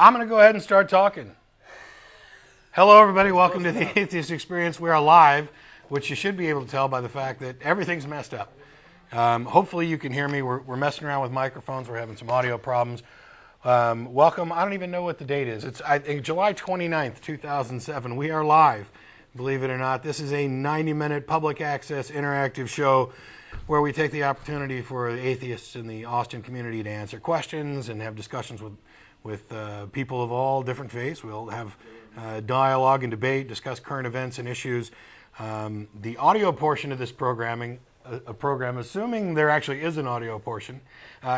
I'm going to go ahead and start talking. Hello, everybody. Welcome to the Atheist Experience. We are live, which you should be able to tell by the fact that everything's messed up. Hopefully you can hear me. We're messing around with microphones. We're having some audio problems. Welcome. I don't even know what the date is. It's July 29th, 2007. We are live, believe it or not. This is a 90-minute public access interactive show where we take the opportunity for atheists in the Austin community to answer questions and have discussions with people of all different faiths. We'll have dialogue and debate, discuss current events and issues. The audio portion of this programming, a program, assuming there actually is an audio portion,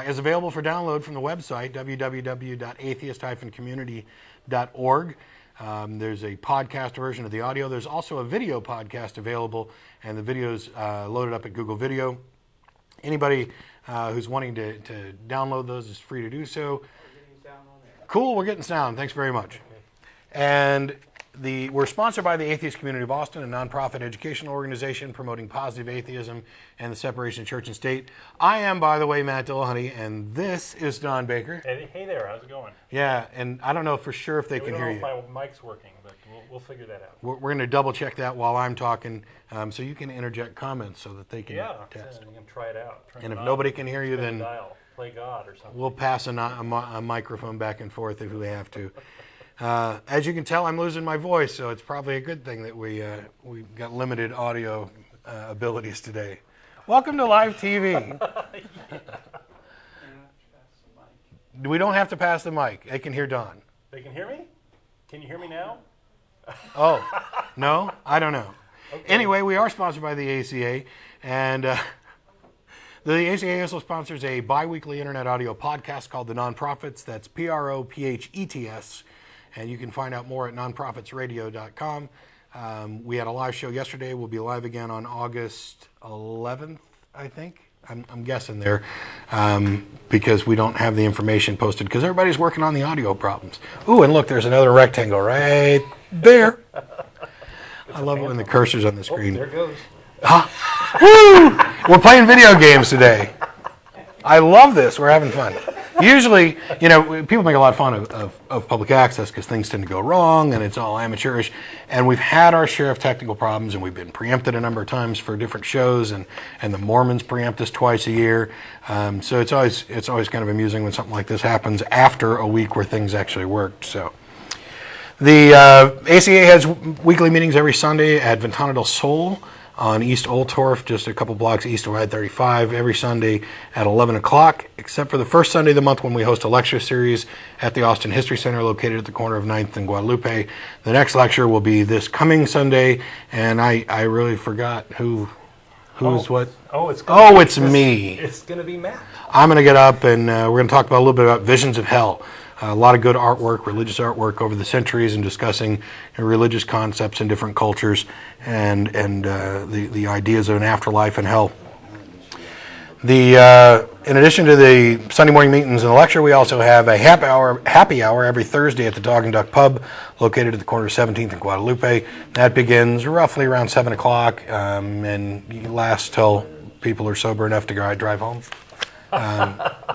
is available for download from the website, www.atheist-community.org. There's a podcast version of the audio. There's also a video podcast available, and the video's loaded up at Google Video. Anybody who's wanting to download those is free to do so. Cool, we're getting sound. Thanks very much. And we're sponsored by the Atheist Community of Austin, a nonprofit educational organization promoting positive atheism and the separation of church and state. I am, by the way, Matt Dillahunty, and this is Don Baker. Hey there, how's it going? Yeah, and I don't know for sure if they can hear you. We don't know if my mic's working, but we'll figure that out. We're going to double check that while I'm talking, so you can interject comments so that they can test. Yeah, you can try it out. And if nobody can hear you, then play God or something. We'll pass a microphone back and forth if we have to. As you can tell, I'm losing my voice, so it's probably a good thing that we got limited audio abilities today. Welcome to live TV. We don't have to pass the mic. They can hear Don. They can hear me? Can you hear me now? Oh, no? I don't know. Okay. Anyway, we are sponsored by the ACA, and the ACA also sponsors a bi-weekly internet audio podcast called The Nonprofits. That's PROPHETS. And you can find out more at nonprofitsradio.com. We had a live show yesterday. We'll be live again on August 11th, I think. I'm guessing there because we don't have the information posted because everybody's working on the audio problems. Ooh, and look, there's another rectangle right there. I love it when the cursor's on the screen. Oh, there it goes. Woo! We're playing video games today. I love this. We're having fun. Usually, people make a lot of fun of public access because things tend to go wrong and it's all amateurish. And we've had our share of technical problems and we've been preempted a number of times for different shows and the Mormons preempt us twice a year. So it's always kind of amusing when something like this happens after a week where things actually worked. So the ACA has weekly meetings every Sunday at Ventana del Sol on East Old Torf, just a couple blocks east of I-35, every Sunday at 11 o'clock, except for the first Sunday of the month when we host a lecture series at the Austin History Center located at the corner of 9th and Guadalupe. The next lecture will be this coming Sunday, and I really forgot who's what. It's me. It's going to be Matt. I'm going to get up, and we're going to talk about a little bit about visions of hell. A lot of good artwork, religious artwork over the centuries, and discussing religious concepts in different cultures and the ideas of an afterlife and hell. In addition to the Sunday morning meetings and the lecture, we also have a happy hour every Thursday at the Dog and Duck Pub, located at the corner of 17th and Guadalupe. That begins roughly around 7 o'clock and lasts till people are sober enough to drive home,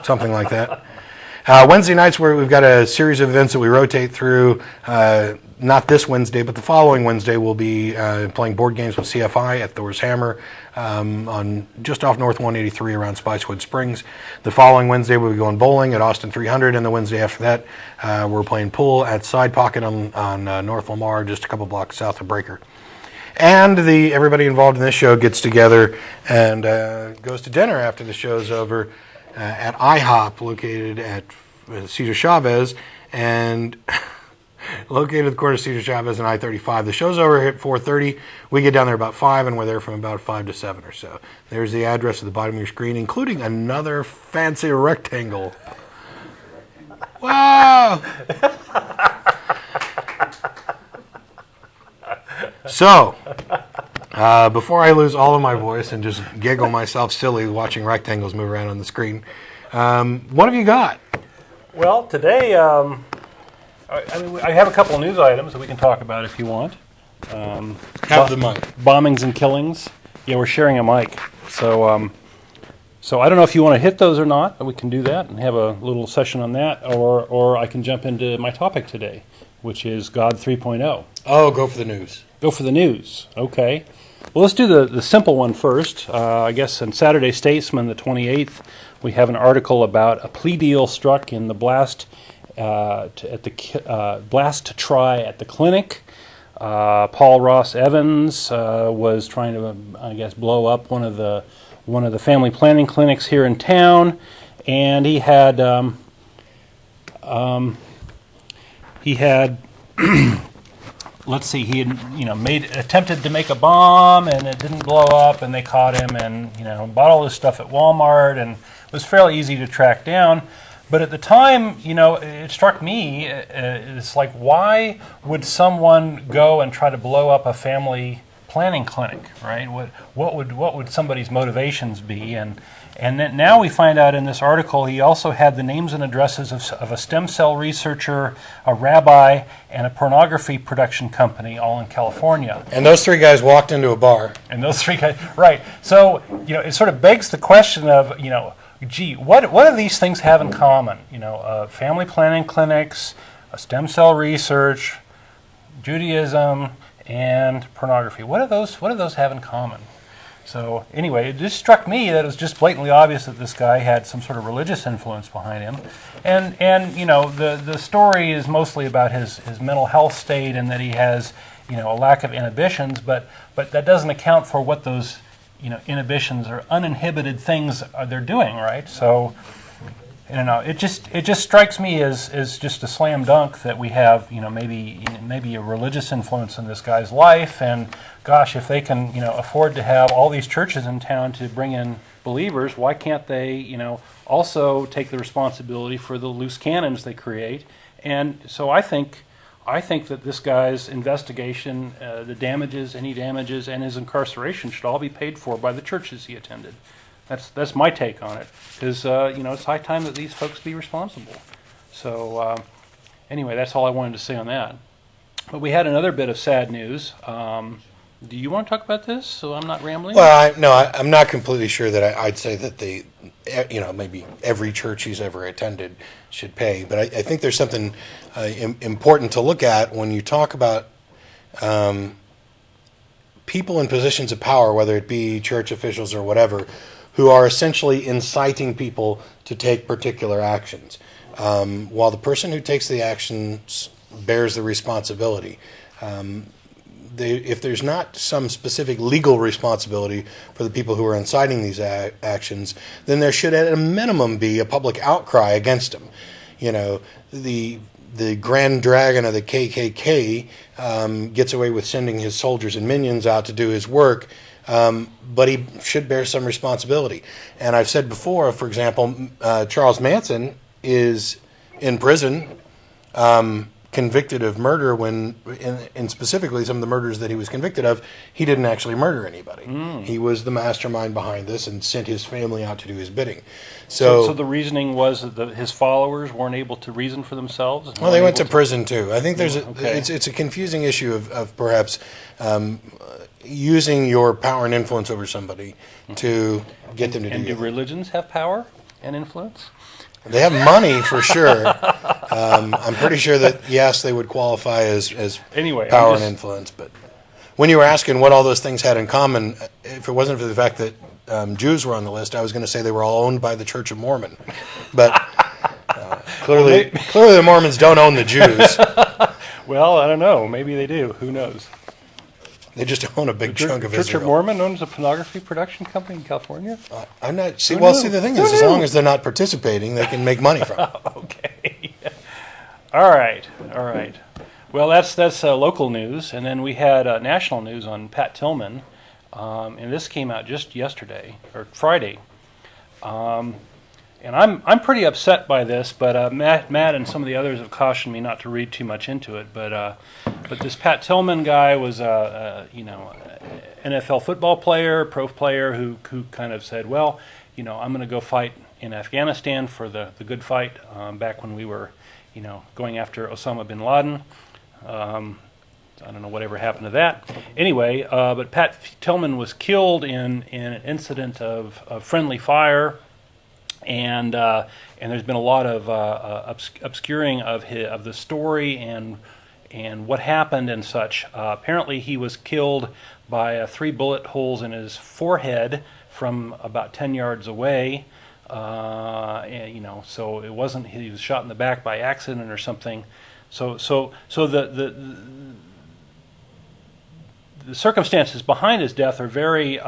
something like that. Wednesday nights, where we've got a series of events that we rotate through. Not this Wednesday, but the following Wednesday, we'll be playing board games with CFI at Thor's Hammer on just off North 183 around Spicewood Springs. The following Wednesday, we'll be going bowling at Austin 300, and the Wednesday after that, we're playing pool at Side Pocket on North Lamar, just a couple blocks south of Breaker. And everybody involved in this show gets together and goes to dinner after the show's over at IHOP, located at Cesar Chavez, and located at the corner of Cesar Chavez and I-35. The show's over at 4:30. We get down there about 5, and we're there from about 5 to 7 or so. There's the address at the bottom of your screen, including another fancy rectangle. Wow! So, before I lose all of my voice and just giggle myself silly watching rectangles move around on the screen, what have you got? Well, today, I have a couple of news items that we can talk about if you want. Have the mic. Bombings and killings. Yeah, we're sharing a mic. So So I don't know if you want to hit those or not, but we can do that and have a little session on that, or I can jump into my topic today, which is God 3.0. Oh, go for the news. Go for the news. Okay. Well, let's do the simple one first. I guess in Saturday Statesman, the 28th, we have an article about a plea deal struck in the blast blast try at the clinic. Paul Ross Evans was trying to, I guess, blow up one of the family planning clinics here in town, and he had let's see, he had attempted to make a bomb, and it didn't blow up, and they caught him, and bought all this stuff at Walmart, and it was fairly easy to track down. But at the time, it struck me, it's like, why would someone go and try to blow up a family planning clinic, right? What would somebody's motivations be? And then now we find out in this article he also had the names and addresses of a stem cell researcher, a rabbi, and a pornography production company, all in California. And those three guys walked into a bar. And those three guys, right? So it sort of begs the question of gee, what do these things have in common? Family planning clinics, stem cell research, Judaism, and pornography. What do those have in common? So anyway, it just struck me that it was just blatantly obvious that this guy had some sort of religious influence behind him, and the story is mostly about his mental health state and that he has a lack of inhibitions, but that doesn't account for what those inhibitions or uninhibited things they're doing, right? So it just strikes me as just a slam dunk that we have maybe a religious influence in this guy's life, and gosh, if they can afford to have all these churches in town to bring in believers, why can't they also take the responsibility for the loose cannons they create? And so I think that this guy's investigation, the damages, any damages, and his incarceration should all be paid for by the churches he attended. That's my take on it, because it's high time that these folks be responsible. So anyway, that's all I wanted to say on that. But we had another bit of sad news. Do you want to talk about this, so I'm not rambling? Well, I'm not completely sure that I'd say that maybe every church he's ever attended should pay. But I think there's something important to look at when you talk about people in positions of power, whether it be church officials or whatever, who are essentially inciting people to take particular actions, while the person who takes the actions bears the responsibility. If there's not some specific legal responsibility for the people who are inciting these actions, then there should at a minimum be a public outcry against them. The Grand Dragon of the KKK gets away with sending his soldiers and minions out to do his work, but he should bear some responsibility. And I've said before, for example, Charles Manson is in prison, convicted of murder when, and specifically some of the murders that he was convicted of, he didn't actually murder anybody. He was the mastermind behind this and sent his family out to do his bidding. So the reasoning was that his followers weren't able to reason for themselves? Well, they went to prison too. I think it's a confusing issue of perhaps using your power and influence over somebody to get them to do it. And do religions have power and influence? They have money for sure. I'm pretty sure that, yes, they would qualify as power and influence. But when you were asking what all those things had in common, if it wasn't for the fact that Jews were on the list, I was going to say they were all owned by the Church of Mormon. But clearly the Mormons don't own the Jews. Well, I don't know. Maybe they do. Who knows? They just own a big chunk of Church Israel. of Mormon owns a pornography production company in California? I'm not. See, the thing is, as long as they're not participating, they can make money from it. Okay. All right. Well, that's local news, and then we had national news on Pat Tillman, and this came out just yesterday or Friday. And I'm pretty upset by this, but Matt and some of the others have cautioned me not to read too much into it. But this Pat Tillman guy was NFL football player, pro player who kind of said, well, I'm going to go fight in Afghanistan for the good fight back when we were, going after Osama bin Laden. I don't know whatever happened to that. Anyway, but Pat Tillman was killed in an incident of friendly fire, and there's been a lot of obscuring of the story and what happened and such. Apparently, he was killed by 3 bullet holes in his forehead from about 10 yards away. And, so it wasn't he was shot in the back by accident or something. So the circumstances behind his death are very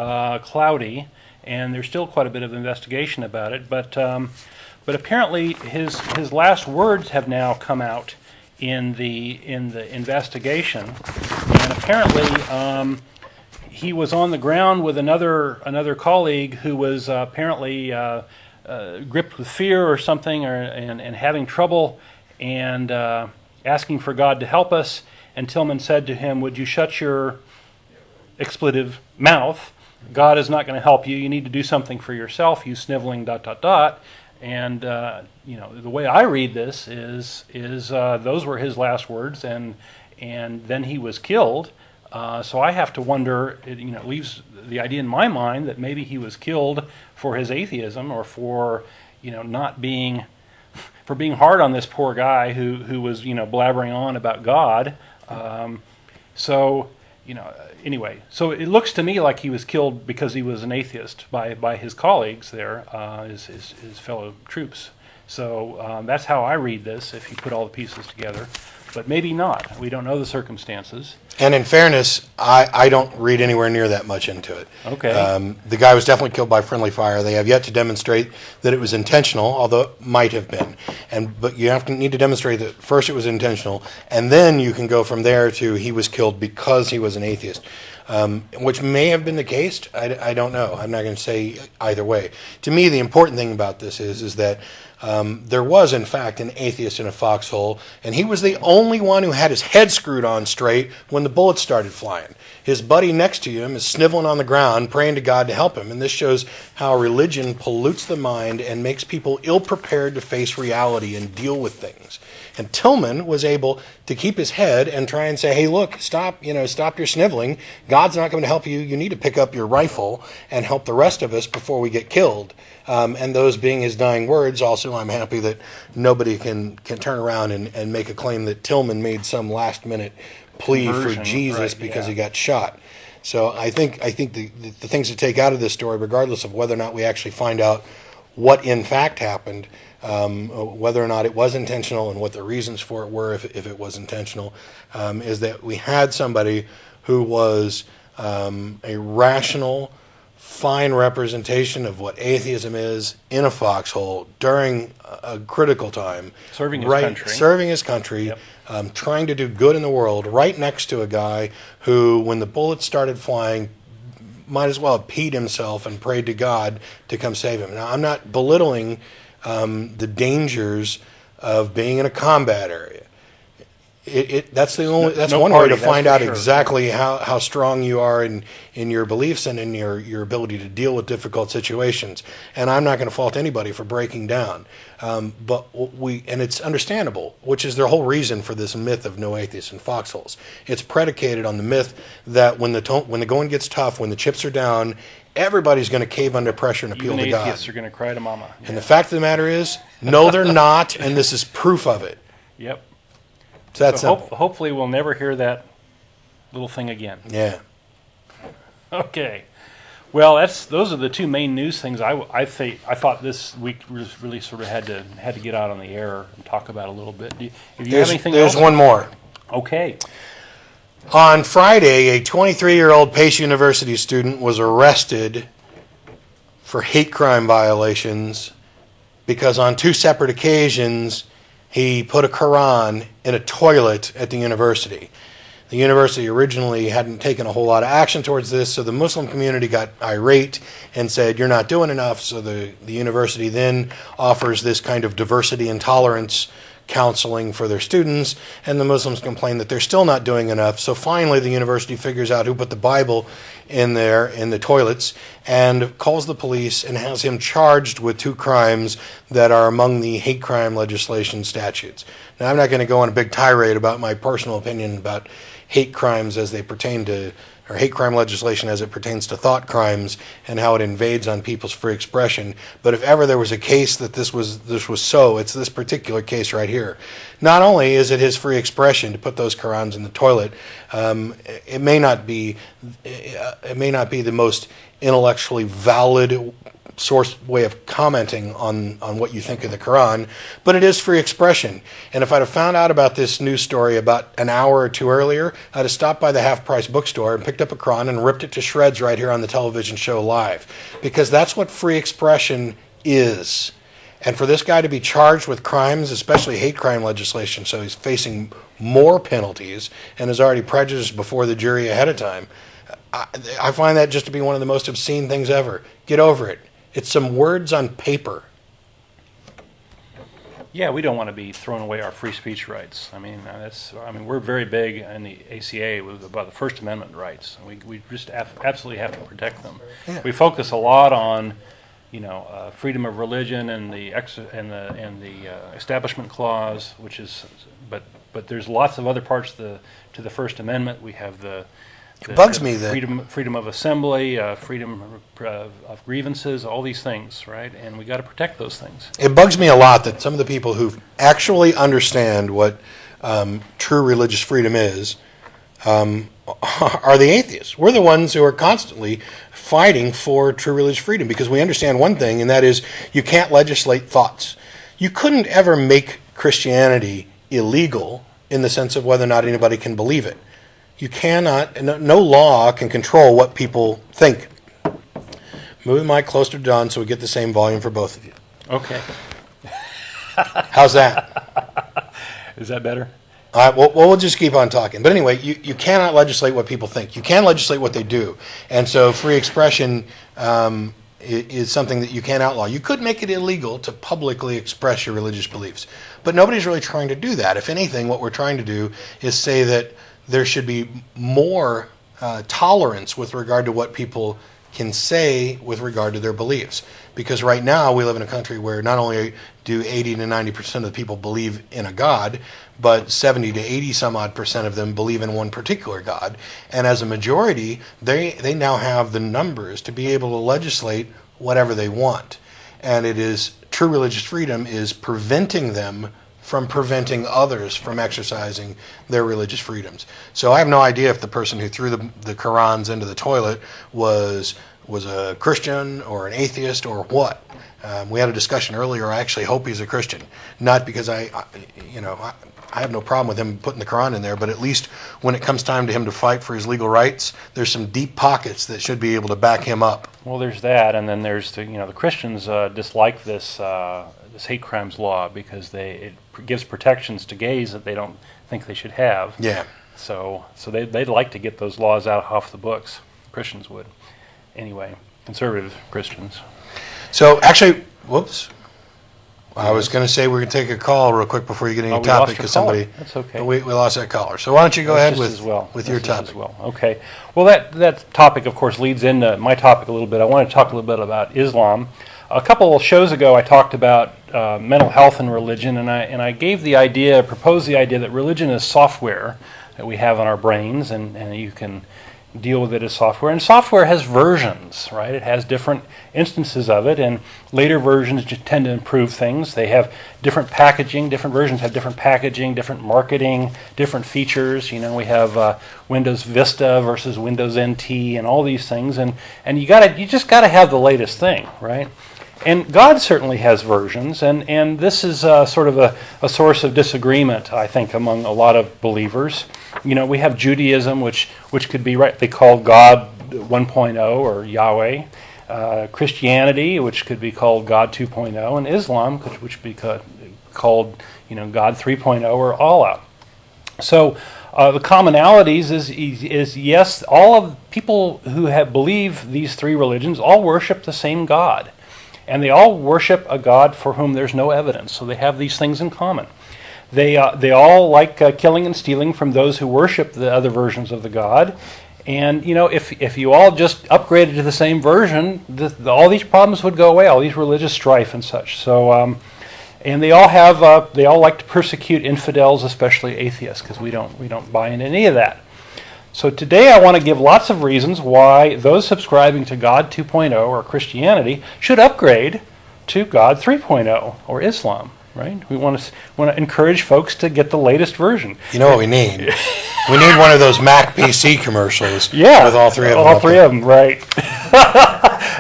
cloudy, and there's still quite a bit of investigation about it. But apparently his last words have now come out in the investigation, and apparently he was on the ground with another colleague who was apparently gripped with fear or something, and having trouble, and asking for God to help us. And Tillman said to him, "Would you shut your expletive mouth? God is not going to help you. You need to do something for yourself, you sniveling ... And the way I read this is those were his last words, and then he was killed. So I have to wonder. It leaves the idea in my mind that maybe he was killed for his atheism, or for not being for being hard on this poor guy who was blabbering on about God. Anyway, so it looks to me like he was killed because he was an atheist by his colleagues there, his fellow troops. So that's how I read this, if you put all the pieces together. But maybe not. We don't know the circumstances. And in fairness, I don't read anywhere near that much into it. Okay. The guy was definitely killed by friendly fire. They have yet to demonstrate that it was intentional, although it might have been. But you need to demonstrate that first it was intentional, and then you can go from there to he was killed because he was an atheist, which may have been the case. I don't know. I'm not going to say either way. To me, the important thing about this is that there was, in fact, an atheist in a foxhole, and he was the only one who had his head screwed on straight when the bullets started flying. His buddy next to him is sniveling on the ground, praying to God to help him. And this shows how religion pollutes the mind and makes people ill-prepared to face reality and deal with things. And Tillman was able to keep his head and try and say, hey, look, stop your sniveling. God's not going to help you. You need to pick up your rifle and help the rest of us before we get killed. And those being his dying words, also I'm happy that nobody can turn around and make a claim that Tillman made some last-minute plea for Jesus because he got shot. So I think the things to take out of this story, regardless of whether or not we actually find out what in fact happened, whether or not it was intentional and what the reasons for it were, if it was intentional, is that we had somebody who was a rational, fine representation of what atheism is in a foxhole during a critical time. Serving his country. Yep. Trying to do good in the world, right next to a guy who, when the bullets started flying, might as well have peed himself and prayed to God to come save him. Now, I'm not belittling the dangers of being in a combat area. That's one way to find out exactly how strong you are in your beliefs and in your ability to deal with difficult situations. And I'm not going to fault anybody for breaking down. And it's understandable, which is their whole reason for this myth of no atheists in foxholes. It's predicated on the myth that when the going gets tough, when the chips are down, everybody's going to cave under pressure and appeal to God. Atheists are going to cry to mama. Yeah. And the fact of the matter is, no, they're not, and this is proof of it. Yep. So hopefully we'll never hear that little thing again. Yeah. Okay. Well, those are the two main news things I thought this week really sort of had to get out on the air and talk about a little bit. Do you have anything else? There's one more. Okay. On Friday, a 23-year-old Pace University student was arrested for hate crime violations because on 2 separate occasions he put a Quran in a toilet at the university. The university originally hadn't taken a whole lot of action towards this, so the Muslim community got irate and said, you're not doing enough. So the university then offers this kind of diversity and tolerance counseling for their students, and the Muslims complain that they're still not doing enough. So finally the university figures out who put the Bible in there in the toilets and calls the police and has him charged with 2 crimes that are among the hate crime legislation statutes. Now, I'm not going to go on a big tirade about my personal opinion about hate crimes as they pertain to, or hate crime legislation as it pertains to thought crimes and how it invades on people's free expression. But if ever there was a case that this was so, it's this particular case right here. Not only is it his free expression to put those Qurans in the toilet, it may not be the most intellectually valid way of commenting on what you think of the Quran, but it is free expression. And if I'd have found out about this news story about an hour or 2 earlier, I'd have stopped by the half-price bookstore and picked up a Quran and ripped it to shreds right here on the television show live, because that's what free expression is. And for this guy to be charged with crimes, especially hate crime legislation, so he's facing more penalties and is already prejudiced before the jury ahead of time, I find that just to be one of the most obscene things ever. Get over it. It's some words on paper. Yeah, we don't want to be throwing away our free speech rights. I mean, we're very big in the ACA about the First Amendment rights. We just absolutely have to protect them. Yeah. We focus a lot on, freedom of religion and the Establishment Clause, which is, but there's lots of other parts to the First Amendment. We have it bugs me that freedom of assembly, freedom of grievances, all these things, right? And we got to protect those things. It bugs me a lot that some of the people who actually understand what true religious freedom is are the atheists. We're the ones who are constantly fighting for true religious freedom because we understand one thing, and that is you can't legislate thoughts. You couldn't ever make Christianity illegal in the sense of whether or not anybody can believe it. You cannot, no law can control what people think. Move the mic closer to Don so we get the same volume for both of you. Okay. How's that? Is that better? We'll just keep on talking. But anyway, you cannot legislate what people think. You can legislate what they do. And so free expression is something that you can't outlaw. You could make it illegal to publicly express your religious beliefs. But nobody's really trying to do that. If anything, what we're trying to do is say that there should be more tolerance with regard to what people can say with regard to their beliefs. Because right now we live in a country where not only do 80 to 90% of the people believe in a God, but 70 to 80 some odd percent of them believe in one particular God. And as a majority, they now have the numbers to be able to legislate whatever they want. And it is true religious freedom is preventing them from preventing others from exercising their religious freedoms. So I have no idea if the person who threw the Qurans into the toilet was a Christian or an atheist or what. We had a discussion earlier. I actually hope he's a Christian, not because I have no problem with him putting the Quran in there, but at least when it comes time to him to fight for his legal rights, there's some deep pockets that should be able to back him up. Well, there's that, and then there's the Christians dislike this hate crimes law because it gives protections to gays that they don't think they should have. Yeah. So they'd like to get those laws out off the books. Christians would. Anyway, conservative Christians. So actually, whoops. I was going to say we're going to take a call real quick before you get any topic because somebody. That's okay. We lost that caller. So why don't you go ahead with your topic? As well. Okay. Well, that topic, of course, leads into my topic a little bit. I want to talk a little bit about Islam. A couple of shows ago, I talked about mental health and religion, and I proposed the idea that religion is software that we have in our brains, and you can deal with it as software. And software has versions, right? It has different instances of it, and later versions just tend to improve things. They have different packaging. Different versions have different packaging, different marketing, different features. We have Windows Vista versus Windows NT and all these things, and you just got to have the latest thing, right? And God certainly has versions, and this is sort of a source of disagreement, I think, among a lot of believers. We have Judaism, which could be rightly called God 1.0 or Yahweh, Christianity, which could be called God 2.0, and Islam, which could be called God 3.0 or Allah. So the commonalities is yes, all of people who believe these three religions all worship the same God. And they all worship a God for whom there's no evidence. So they have these things in common. They all like killing and stealing from those who worship the other versions of the God. And if you all just upgraded to the same version, all these problems would go away, all these religious strife and such. So, and they all like to persecute infidels, especially atheists, because we don't buy into any of that. So today I want to give lots of reasons why those subscribing to God 2.0 or Christianity should upgrade to God 3.0 or Islam. Right? We want to encourage folks to get the latest version. You know what we need? We need one of those Mac PC commercials Yeah, with all three of them. All three of them, right.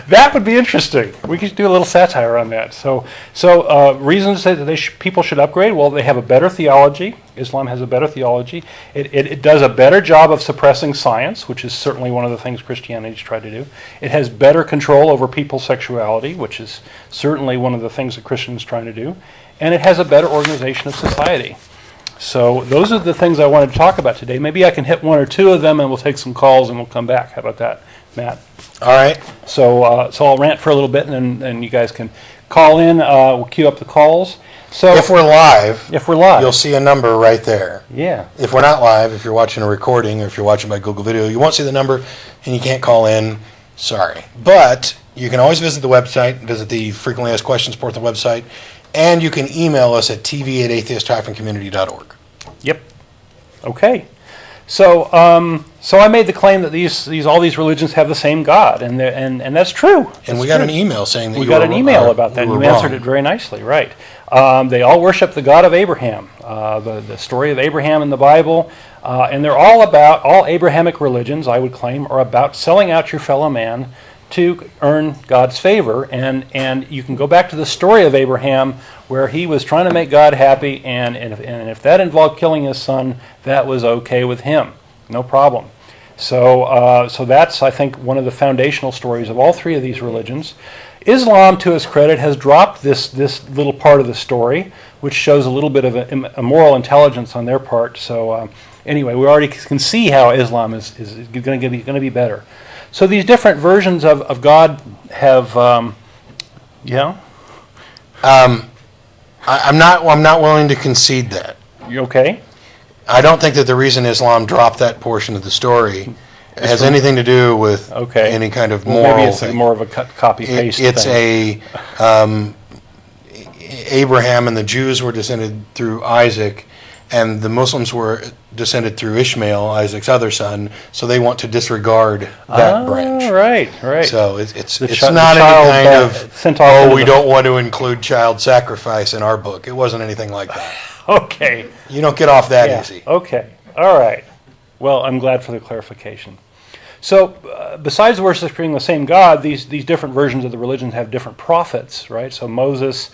That would be interesting. We could do a little satire on that. So reasons that people should upgrade, well, they have a better theology. Islam has a better theology. It does a better job of suppressing science, which is certainly one of the things Christianity's tried to do. It has better control over people's sexuality, which is certainly one of the things that Christians are trying to do. And it has a better organization of society. So those are the things I wanted to talk about today. Maybe I can hit one or two of them, and we'll take some calls, and we'll come back. How about that, Matt? All right. So I'll rant for a little bit, and then you guys can call in. We'll queue up the calls. So if we're live, you'll see a number right there. Yeah. If we're not live, if you're watching a recording or if you're watching by Google Video, you won't see the number, and you can't call in. Sorry. But you can always visit the website, visit the frequently asked questions portal of the website, and you can email us at tv@atheist-community.org. Yep. Okay. So I made the claim that all these religions have the same God, and that's true. And we got an email saying that we got an email about that. And you answered it very nicely, right? They all worship the God of Abraham, the story of Abraham in the Bible, and they're all Abrahamic religions, I would claim, are about selling out your fellow man to earn God's favor, and you can go back to the story of Abraham where he was trying to make God happy, and if that involved killing his son, that was okay with him, no problem. So that's, I think, one of the foundational stories of all three of these religions. Islam, to its credit, has dropped this little part of the story, which shows a little bit of a moral intelligence on their part. So anyway, we already can see how Islam is going to be better. So these different versions of God have, I'm not willing to concede that. You okay? I don't think that the reason Islam dropped that portion of the story has anything to do with any kind of moral maybe it's thing. more of a copy-paste It's thing. Abraham and the Jews were descended through Isaac, and the Muslims were descended through Ishmael, Isaac's other son, so they want to disregard that branch. Right. So it's The not any kind of, sent off we don't want to include child sacrifice in our book. It wasn't anything like that. Okay. You don't get off that easy. Okay. All right. Well, I'm glad for the clarification. So, besides worshiping the same God, these different versions of the religion have different prophets, right? So Moses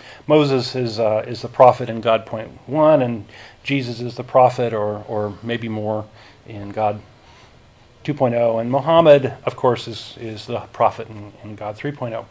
is the prophet in God 1, and Jesus is the prophet, or maybe more, in God 2.0, and Muhammad, of course, is the prophet in God 3.0.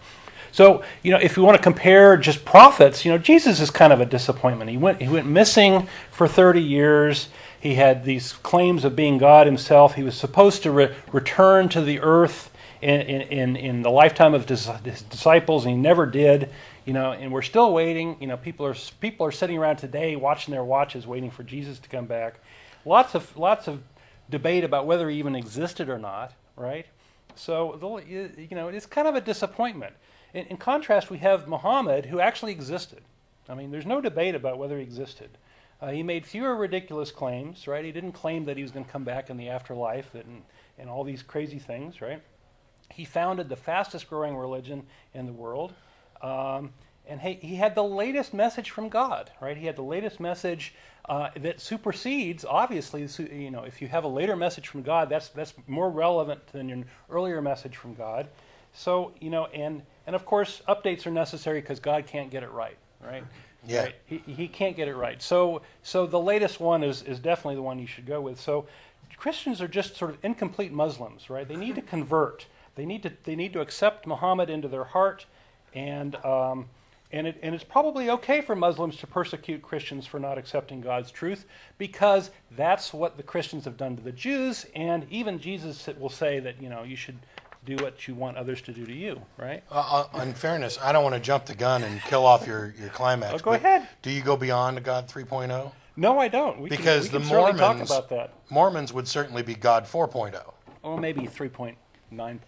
So, if you want to compare just prophets, Jesus is kind of a disappointment. He went missing for 30 years. He had these claims of being God himself. He was supposed to return to the earth in the lifetime of his disciples, and he never did. And we're still waiting. People are sitting around today watching their watches, waiting for Jesus to come back. Lots of debate about whether he even existed or not, right? So it's kind of a disappointment. In contrast, we have Muhammad, who actually existed. I mean, there's no debate about whether he existed. He made fewer ridiculous claims, right? He didn't claim that he was going to come back in the afterlife and all these crazy things, right? He founded the fastest growing religion in the world. And he had the latest message from God, right? He had the latest message that supersedes, obviously, if you have a later message from God, that's more relevant than your earlier message from God. So, and of course, updates are necessary because God can't get it right? Yeah. Right? He can't get it right. So the latest one is definitely the one you should go with. So Christians are just sort of incomplete Muslims, right? They need to convert. They need to accept Muhammad into their heart, and it's probably okay for Muslims to persecute Christians for not accepting God's truth, because that's what the Christians have done to the Jews, and even Jesus will say that you should do what you want others to do to you, right? In fairness, I don't want to jump the gun and kill off your climax. Go ahead. Do you go beyond God 3.0? No, I don't. We Because can the certainly talk Mormons, about that. Mormons would certainly be God 4.0. Or maybe 3.9.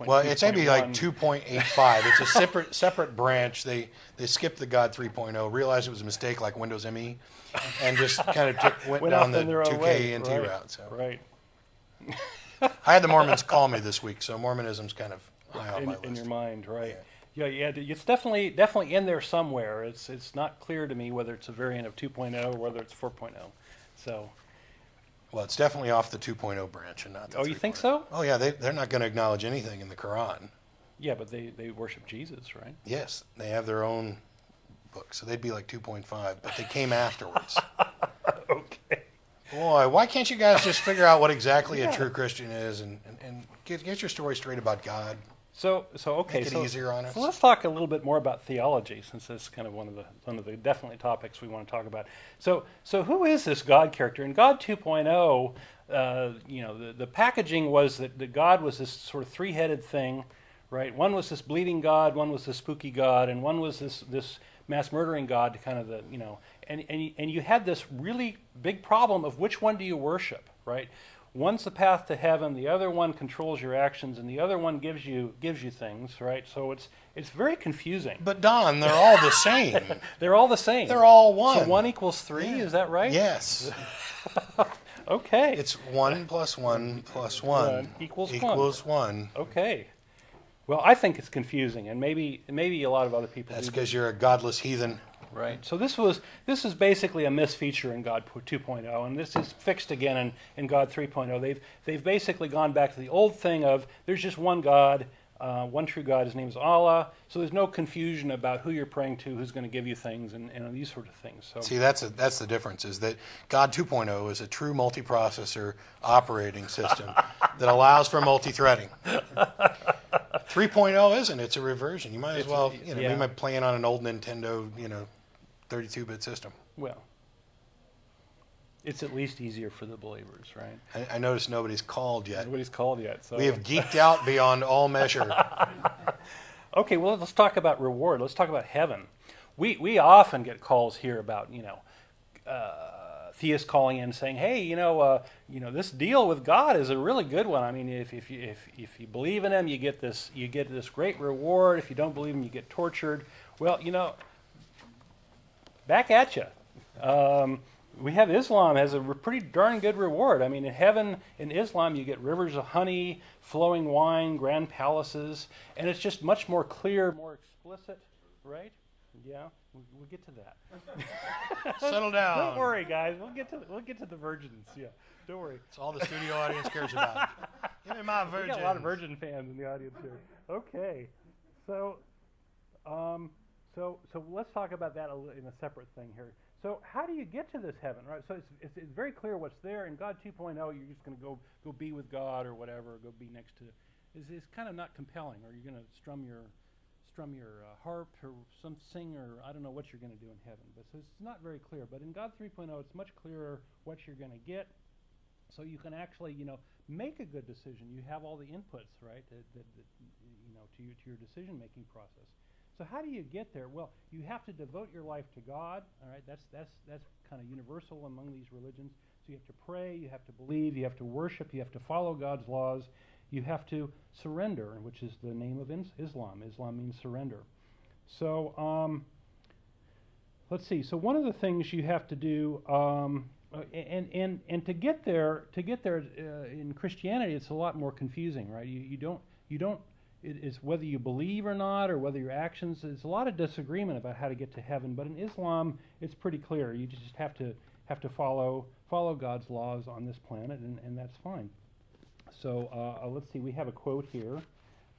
Well, it's maybe like 2.85. It's a separate branch. They skipped the God 3.0, realized it was a mistake like Windows ME, and just kind of went down the 2K NT route. So. Right. I had the Mormons call me this week, so Mormonism's kind of high on my list. In your mind, right? Yeah. Yeah. It's definitely in there somewhere. It's not clear to me whether it's a variant of 2.0 or whether it's 4.0. So. Well, it's definitely off the 2.0 branch and not the 3.0. Oh, you think so? Oh, yeah. They're not going to acknowledge anything in the Quran. Yeah, but they worship Jesus, right? Yes, they have their own book, so they'd be like 2.5, but they came afterwards. Okay. Boy, why can't you guys just figure out what exactly a true Christian is and get your story straight about God? So okay, Make it easier on us. So let's talk a little bit more about theology, since that's kind of one of the definitely topics we want to talk about. So who is this God character? In God 2.0, the packaging was that God was this sort of three-headed thing, right? One was this bleeding God, one was this spooky God, and one was this mass murdering God, kind of and you had this really big problem of which one do you worship, right? One's the path to heaven, the other one controls your actions, and the other one gives you things, right? So it's very confusing. But Don, they're all the same. They're all the same. They're all one. So 1 equals 3, is that right? Yes. Okay. It's 1 plus 1 plus 1 equals 1. Okay. Well, I think it's confusing, and maybe a lot of other people. That's because you're a godless heathen. Right. So this is basically a misfeature in God 2.0, and this is fixed again in God 3.0. They've basically gone back to the old thing of there's just one God, one true God. His name is Allah. So there's no confusion about who you're praying to, who's going to give you things, and these sort of things. So see, that's the difference. Is that God 2.0 is a true multiprocessor operating system that allows for multi-threading. 3.0 isn't. It's a reversion. You might as well, we might be playing on an old Nintendo, 32-bit system. Well, it's at least easier for the believers, right? I noticed nobody's called yet. Nobody's called yet. So we have geeked out beyond all measure. Okay, well, let's talk about reward. Let's talk about heaven. We often get calls here about, theists calling in saying, "Hey, this deal with God is a really good one. I mean, if you believe in Him, you get this great reward. If you don't believe Him, you get tortured." Well, back at you. We have Islam has a pretty darn good reward. I mean, in heaven, in Islam, you get rivers of honey, flowing wine, grand palaces, and it's just much more clear, more explicit, right? Yeah, we'll get to that. Settle down. Don't worry, guys. We'll get to the virgins. Yeah, don't worry. It's all the studio audience cares about. Give me my virgin. We got a lot of virgin fans in the audience here. Okay, so let's talk about that in a separate thing here. So how do you get to this heaven, right? So it's very clear what's there. In God 2.0, you're just going to go be with God or whatever, go be next to. It's kind of not compelling. Or you're going to strum your harp or sing, or I don't know what you're going to do in heaven. But so it's not very clear. But in God 3.0, it's much clearer what you're going to get. So you can actually, make a good decision. You have all the inputs, right, to your decision-making process. So how do you get there? Well, you have to devote your life to God. All right, that's kind of universal among these religions. So you have to pray, you have to believe, you have to worship, you have to follow God's laws. You have to surrender, which is the name of Islam. Islam means surrender. So let's see. So one of the things you have to do, and to get there in Christianity, it's a lot more confusing, right? You don't. It is whether you believe or not, or whether your actions. There's a lot of disagreement about how to get to heaven. But in Islam, it's pretty clear. You just have to follow God's laws on this planet, and that's fine. So let's see. We have a quote here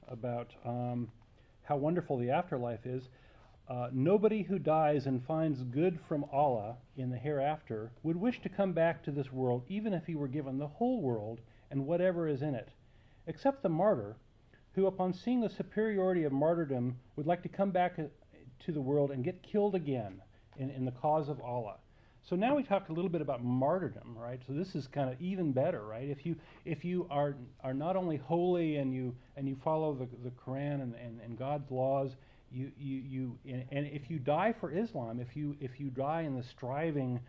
about how wonderful the afterlife is. Nobody who dies and finds good from Allah in the hereafter would wish to come back to this world, even if he were given the whole world and whatever is in it, except the martyr, who upon seeing the superiority of martyrdom would like to come back to the world and get killed again in the cause of Allah. So now we talked a little bit about martyrdom, right? So this is kind of even better, right? If you are not only holy and you follow the Quran and God's laws, and if you die for Islam, if you die in the striving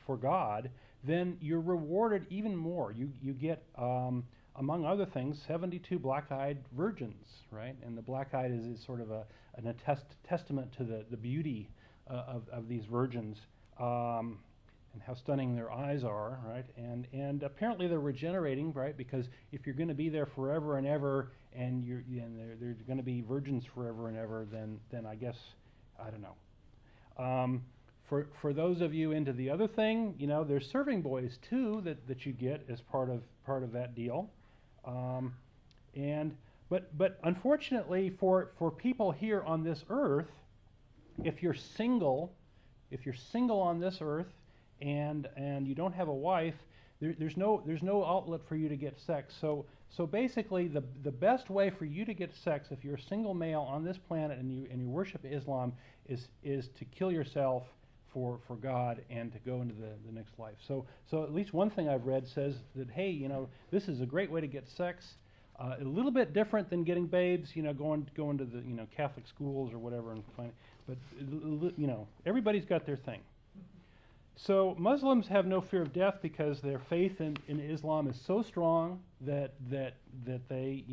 for God, then you're rewarded even more. You get, among other things, 72 black-eyed virgins, right? And the black-eyed is sort of a testament to the beauty of these virgins, and how stunning their eyes are, right? And apparently they're regenerating, right? Because if you're going to be there forever and ever, and they're going to be virgins forever and ever, then I guess, I don't know. For those of you into the other thing, there's serving boys too that you get as part of that deal. But unfortunately for people here on this earth, if you're single on this earth and you don't have a wife, there's no outlet for you to get sex. So basically the best way for you to get sex, if you're a single male on this planet and you worship Islam, is to kill yourself for God and to go into the next life. So at least one thing I've read says that, hey, this is a great way to get sex. A little bit different than getting babes, going to the Catholic schools or whatever and finding, but everybody's got their thing. So Muslims have no fear of death because their faith in Islam is so strong that they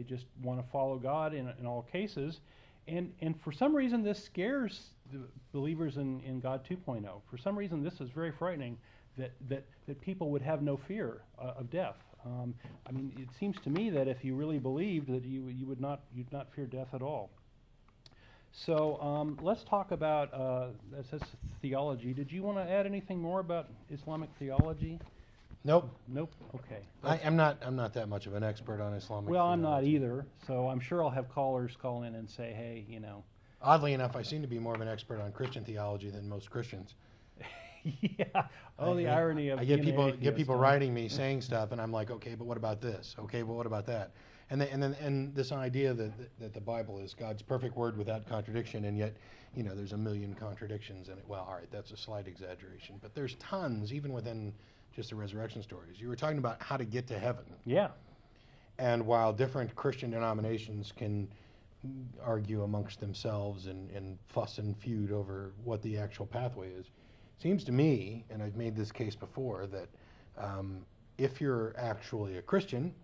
just want to follow God in all cases, and for some reason this scares the believers in God 2.0. For some reason this is very frightening that people would have no fear of death. I mean, it seems to me that if you really believed that you'd not fear death at all. So let's talk about that's theology. Did you want to add anything more about Islamic theology? Nope. Okay. I'm not that much of an expert on Islamic Well, theology. I'm not either. So I'm sure I'll have callers call in and say, hey, Oddly enough, I seem to be more of an expert on Christian theology than most Christians. Yeah. Oh, the irony of I get being an atheist, people writing me saying stuff, and I'm like, okay, but what about this? Okay, but what about that? And this idea that the Bible is God's perfect word without contradiction, and yet there's a million contradictions in it. Well, all right, that's a slight exaggeration, but there's tons even within just the resurrection stories. You were talking about how to get to heaven. Yeah. And while different Christian denominations can argue amongst themselves and fuss and feud over what the actual pathway is, seems to me, and I've made this case before, that if you're actually a Christian,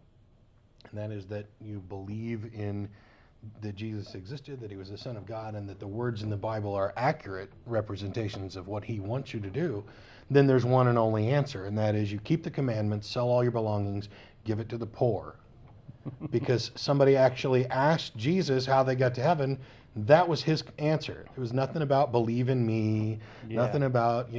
and that is that you believe in that Jesus existed, that he was the Son of God, and that the words in the Bible are accurate representations of what he wants you to do, then there's one and only answer, and that is you keep the commandments, sell all your belongings, give it to the poor. Because somebody actually asked Jesus how they got to heaven. That was his answer. It was nothing about believe in me, nothing about,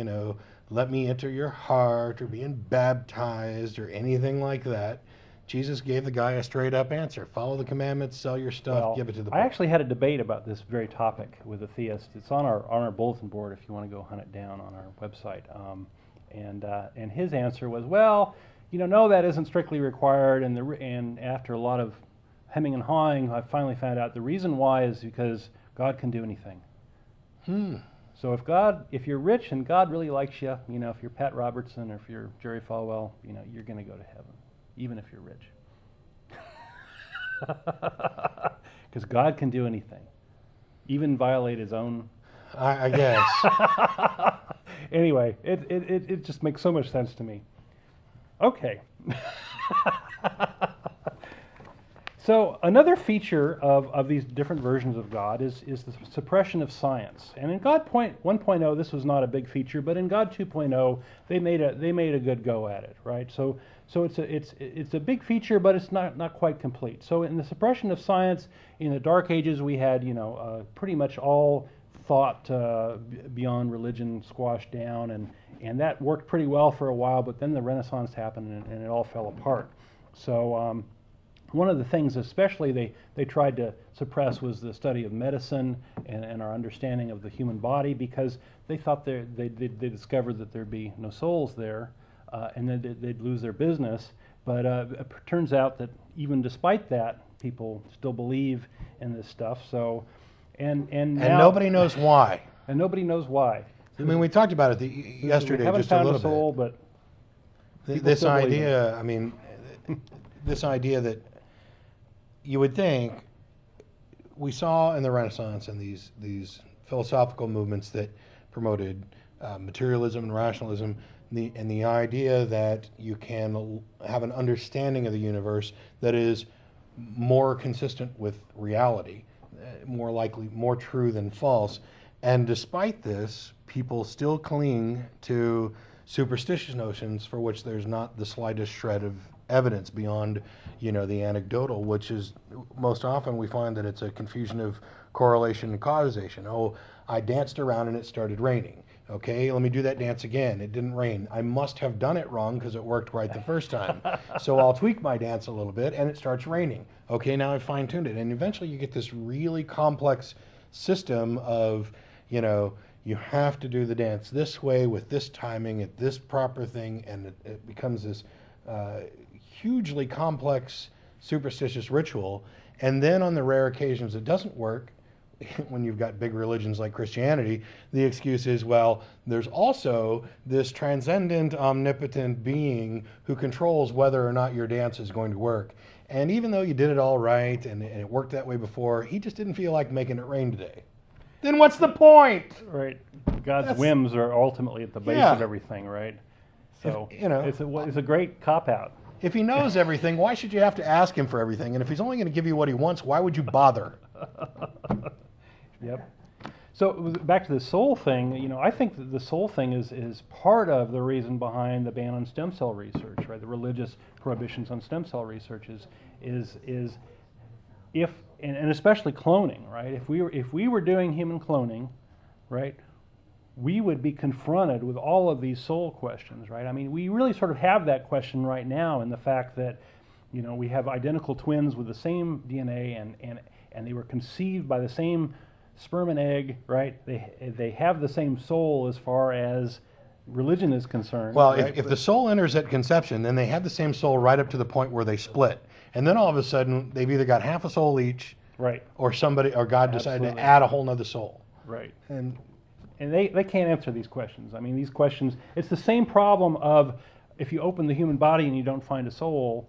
let me enter your heart or being baptized or anything like that. Jesus gave the guy a straight up answer. Follow the commandments, sell your stuff, give it to the poor. I actually had a debate about this very topic with a theist. It's on our bulletin board if you want to go hunt it down on our website. And his answer was, well, no, that isn't strictly required. And after a lot of hemming and hawing, I finally found out the reason why is because God can do anything. So if you're rich and God really likes you, if you're Pat Robertson or if you're Jerry Falwell, you're going to go to heaven, even if you're rich. Because God can do anything, even violate his own. I guess. Anyway, it just makes so much sense to me. Okay. So another feature of these different versions of God is the suppression of science. And in God 1.0, this was not a big feature, but in God 2.0, they made a good go at it, right? So it's a big feature, but it's not quite complete. So in the suppression of science, in the Dark Ages, we had pretty much all thought beyond religion squashed down, and that worked pretty well for a while. But then the Renaissance happened, and it all fell apart. So one of the things especially they tried to suppress was the study of medicine and our understanding of the human body, because they thought they discovered that there'd be no souls there, and then they'd lose their business. But it turns out that even despite that, people still believe in this stuff. So and now, nobody knows why. And nobody knows why. I mean, we talked about it yesterday just a little bit. Soul, but this idea, I mean, this idea that you would think we saw in the Renaissance and these philosophical movements that promoted materialism and rationalism, and the idea that you can have an understanding of the universe that is more consistent with reality, more likely, more true than false. And despite this, people still cling to superstitious notions for which there's not the slightest shred of evidence beyond, the anecdotal, which is most often we find that it's a confusion of correlation and causation. Oh, I danced around and it started raining. Okay, let me do that dance again. It didn't rain. I must have done it wrong because it worked right the first time. So I'll tweak my dance a little bit and it starts raining. Okay, now I've fine-tuned it. And eventually you get this really complex system of, you have to do the dance this way with this timing at this proper thing, and it becomes this hugely complex superstitious ritual. And then on the rare occasions it doesn't work, when you've got big religions like Christianity, the excuse is, well, there's also this transcendent, omnipotent being who controls whether or not your dance is going to work. And even though you did it all right and it worked that way before, he just didn't feel like making it rain today. Then what's the point? Right. God's whims are ultimately at the base of everything, right? So it's a great cop-out. If he knows everything, why should you have to ask him for everything? And if he's only going to give you what he wants, why would you bother? Yep. So back to the soul thing, I think that the soul thing is part of the reason behind the ban on stem cell research, right? The religious prohibitions on stem cell research is if and especially cloning, right? If we were doing human cloning, right, we would be confronted with all of these soul questions, right? I mean, we really sort of have that question right now in the fact that, we have identical twins with the same DNA and they were conceived by the same sperm and egg, right? They have the same soul as far as religion is concerned. Well, right? if the soul enters at conception, then they have the same soul right up to the point where they split. And then all of a sudden, they've either got half a soul each, right, or God decided to add a whole nother soul. Right. And they can't answer these questions. I mean, these questions, it's the same problem of if you open the human body and you don't find a soul,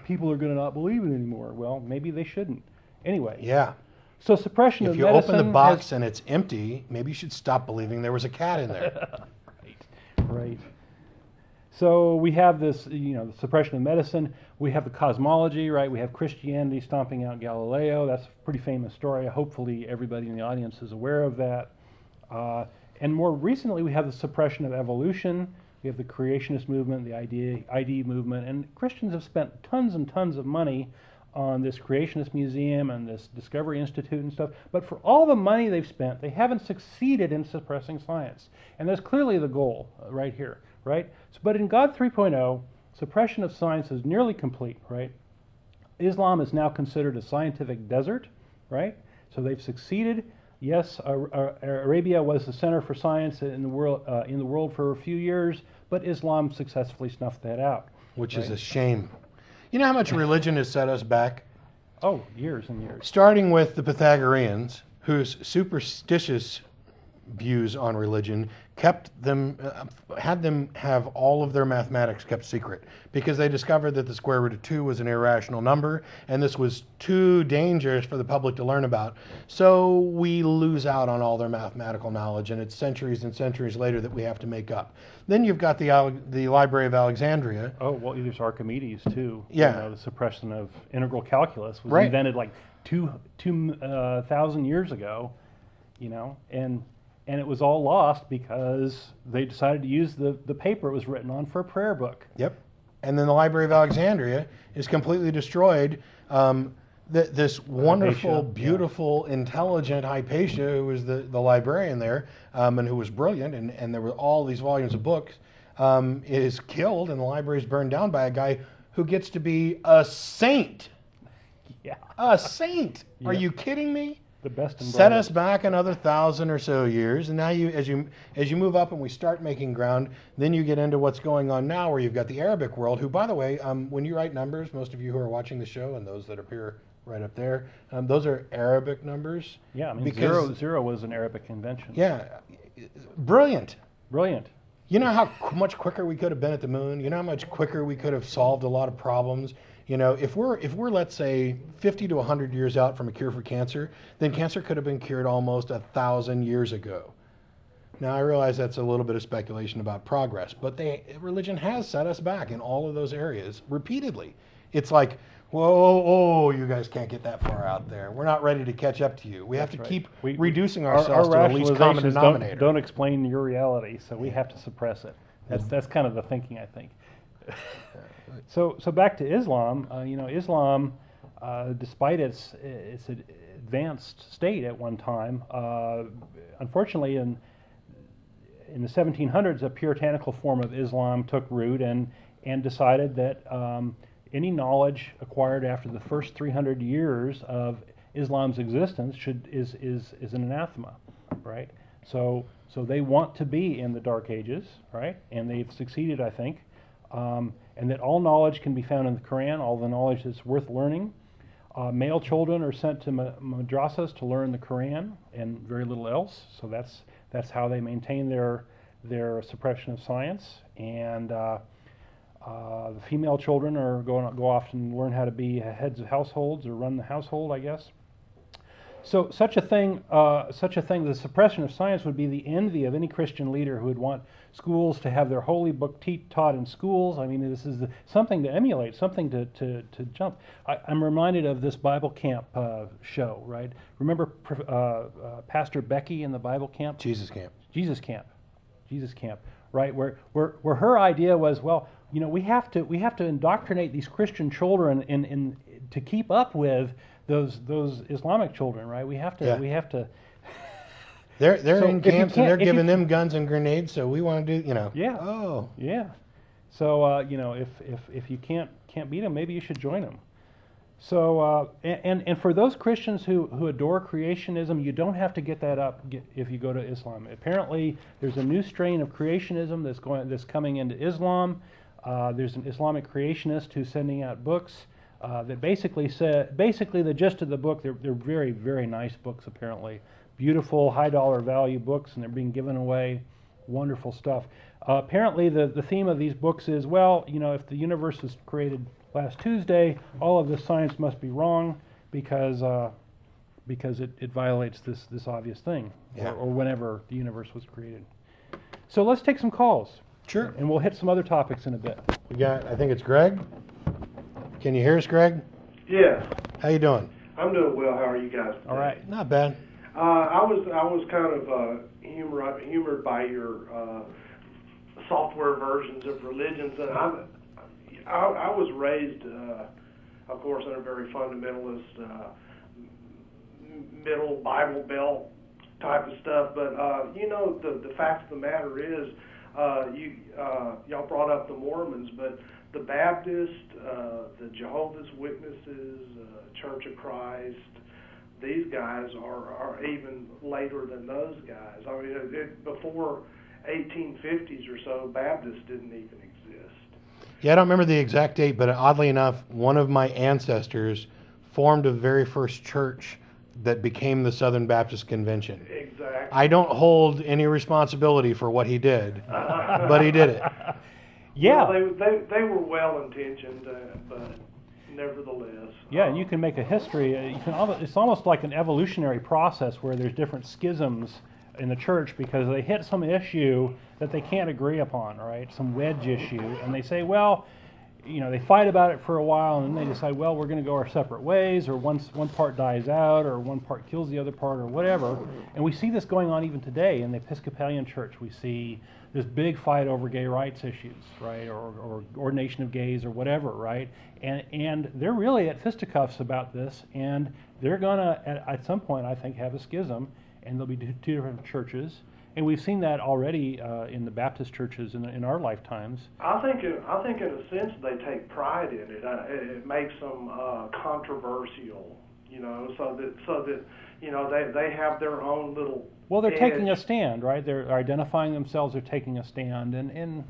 people are going to not believe it anymore. Well, maybe they shouldn't. Anyway. Yeah. So suppression of medicine. medicine. If you open the box and it's empty, maybe you should stop believing there was a cat in there. Right. So we have this, the suppression of medicine. We have the cosmology, right? We have Christianity stomping out Galileo. That's a pretty famous story. Hopefully everybody in the audience is aware of that. And more recently, we have the suppression of evolution. We have the creationist movement, the ID movement, and Christians have spent tons and tons of money on this creationist museum and this Discovery Institute and stuff. But for all the money they've spent, they haven't succeeded in suppressing science. And that's clearly the goal right here, right? So, but in God 3.0, suppression of science is nearly complete, right? Islam is now considered a scientific desert, right? So they've succeeded. Yes, Arabia was the center for science in the world for a few years, but Islam successfully snuffed that out. Which is a shame. You know how much religion has set us back? Oh, years and years. Starting with the Pythagoreans, whose superstitious views on religion had them have all of their mathematics kept secret, because they discovered that the square root of 2 was an irrational number, and this was too dangerous for the public to learn about. So we lose out on all their mathematical knowledge, and it's centuries and centuries later that we have to make up. Then you've got the Library of Alexandria. Oh, well, there's Archimedes too. Yeah. The suppression of integral calculus was invented like 2,000 years ago, and it was all lost because they decided to use the paper it was written on for a prayer book. Yep. And then the Library of Alexandria is completely destroyed. This wonderful, Hypatia, beautiful, intelligent Hypatia, who was the librarian there, and who was brilliant, and there were all these volumes of books, is killed, and the library is burned down by a guy who gets to be a saint. Yeah. A saint. Yeah. Are you kidding me? The best and Set us back another 1,000 or so years, and now as you move up and we start making ground, then you get into what's going on now, where you've got the Arabic world, who, by the way, when you write numbers, most of you who are watching the show and those that appear right up there, those are Arabic numbers. Yeah, I mean, zero was an Arabic invention. Yeah, brilliant. Brilliant. You know how much quicker we could have been at the moon? You know how much quicker we could have solved a lot of problems? If we're let's say 50 to 100 years out from a cure for cancer, then cancer could have been cured almost 1,000 years ago. Now, I realize that's a little bit of speculation about progress, but religion has set us back in all of those areas repeatedly. It's like, whoa, you guys can't get that far out there. We're not ready to catch up to you. We have to keep reducing ourselves to the least common denominator. Don't explain your reality, so we have to suppress it. That's kind of the thinking, I think. So back to Islam. Islam, despite its advanced state at one time, unfortunately in the 1700s, a puritanical form of Islam took root and decided that any knowledge acquired after the first 300 years of Islam's existence is an anathema, right? So they want to be in the Dark Ages, right? And they've succeeded, I think. And that all knowledge can be found in the Quran, all the knowledge that's worth learning. Male children are sent to madrasas to learn the Quran and very little else. So that's how they maintain their suppression of science. And the female children are go off and learn how to be heads of households or run the household, I guess. So such a thing, the suppression of science would be the envy of any Christian leader who would want schools to have their holy book taught in schools. I mean, this is something to emulate, something to jump. I'm reminded of this Bible camp show, right? Remember Pastor Becky in the Bible camp? Jesus camp, right? Where her idea was, well, we have to indoctrinate these Christian children in to keep up with those Islamic children, right? We have to. They're so in camps and they're giving them guns and grenades. So we want to do, Yeah. Oh. Yeah. So if you can't beat them, maybe you should join them. So and for those Christians who adore creationism, you don't have to get that up if you go to Islam. Apparently, there's a new strain of creationism that's coming into Islam. There's an Islamic creationist who's sending out books. That basically the gist of the book, they're very, very nice books apparently. Beautiful, high dollar value books, and they're being given away. Wonderful stuff. Apparently the theme of these books is, well, if the universe was created last Tuesday, all of this science must be wrong because it violates this obvious thing, or whenever the universe was created. So let's take some calls. Sure. And we'll hit some other topics in a bit. We got, I think it's Greg. Can you hear us, Greg? Yeah. How you doing? I'm doing well. How are you guys today? All right. Not bad. I was kind of humored by your software versions of religions, and I was raised, of course, in a very fundamentalist, middle Bible Belt type of stuff. But the fact of the matter is, y'all brought up the Mormons, but the Baptists, the Jehovah's Witnesses, Church of Christ, these guys are even later than those guys. I mean, before 1850s or so, Baptists didn't even exist. Yeah, I don't remember the exact date, but oddly enough, one of my ancestors formed the very first church that became the Southern Baptist Convention. Exactly. I don't hold any responsibility for what he did, but he did it. Yeah. Well, they were well-intentioned, but nevertheless. Yeah, and you can make a history. It's almost like an evolutionary process where there's different schisms in the church because they hit some issue that they can't agree upon, right? Some wedge issue, and they say, well, they fight about it for a while, and then they decide, well, we're going to go our separate ways, or one part dies out, or one part kills the other part, or whatever. And we see this going on even today in the Episcopalian Church. We see this big fight over gay rights issues, right, or ordination of gays, or whatever, right? And they're really at fisticuffs about this, and they're going to, at some point, I think, have a schism, and there'll be two different churches. And we've seen that already in the Baptist churches in our lifetimes. I think in a sense they take pride in it. It makes them controversial, so that they have their own little. Well, they're edge. taking a stand, right? They're identifying themselves. They're taking a stand, and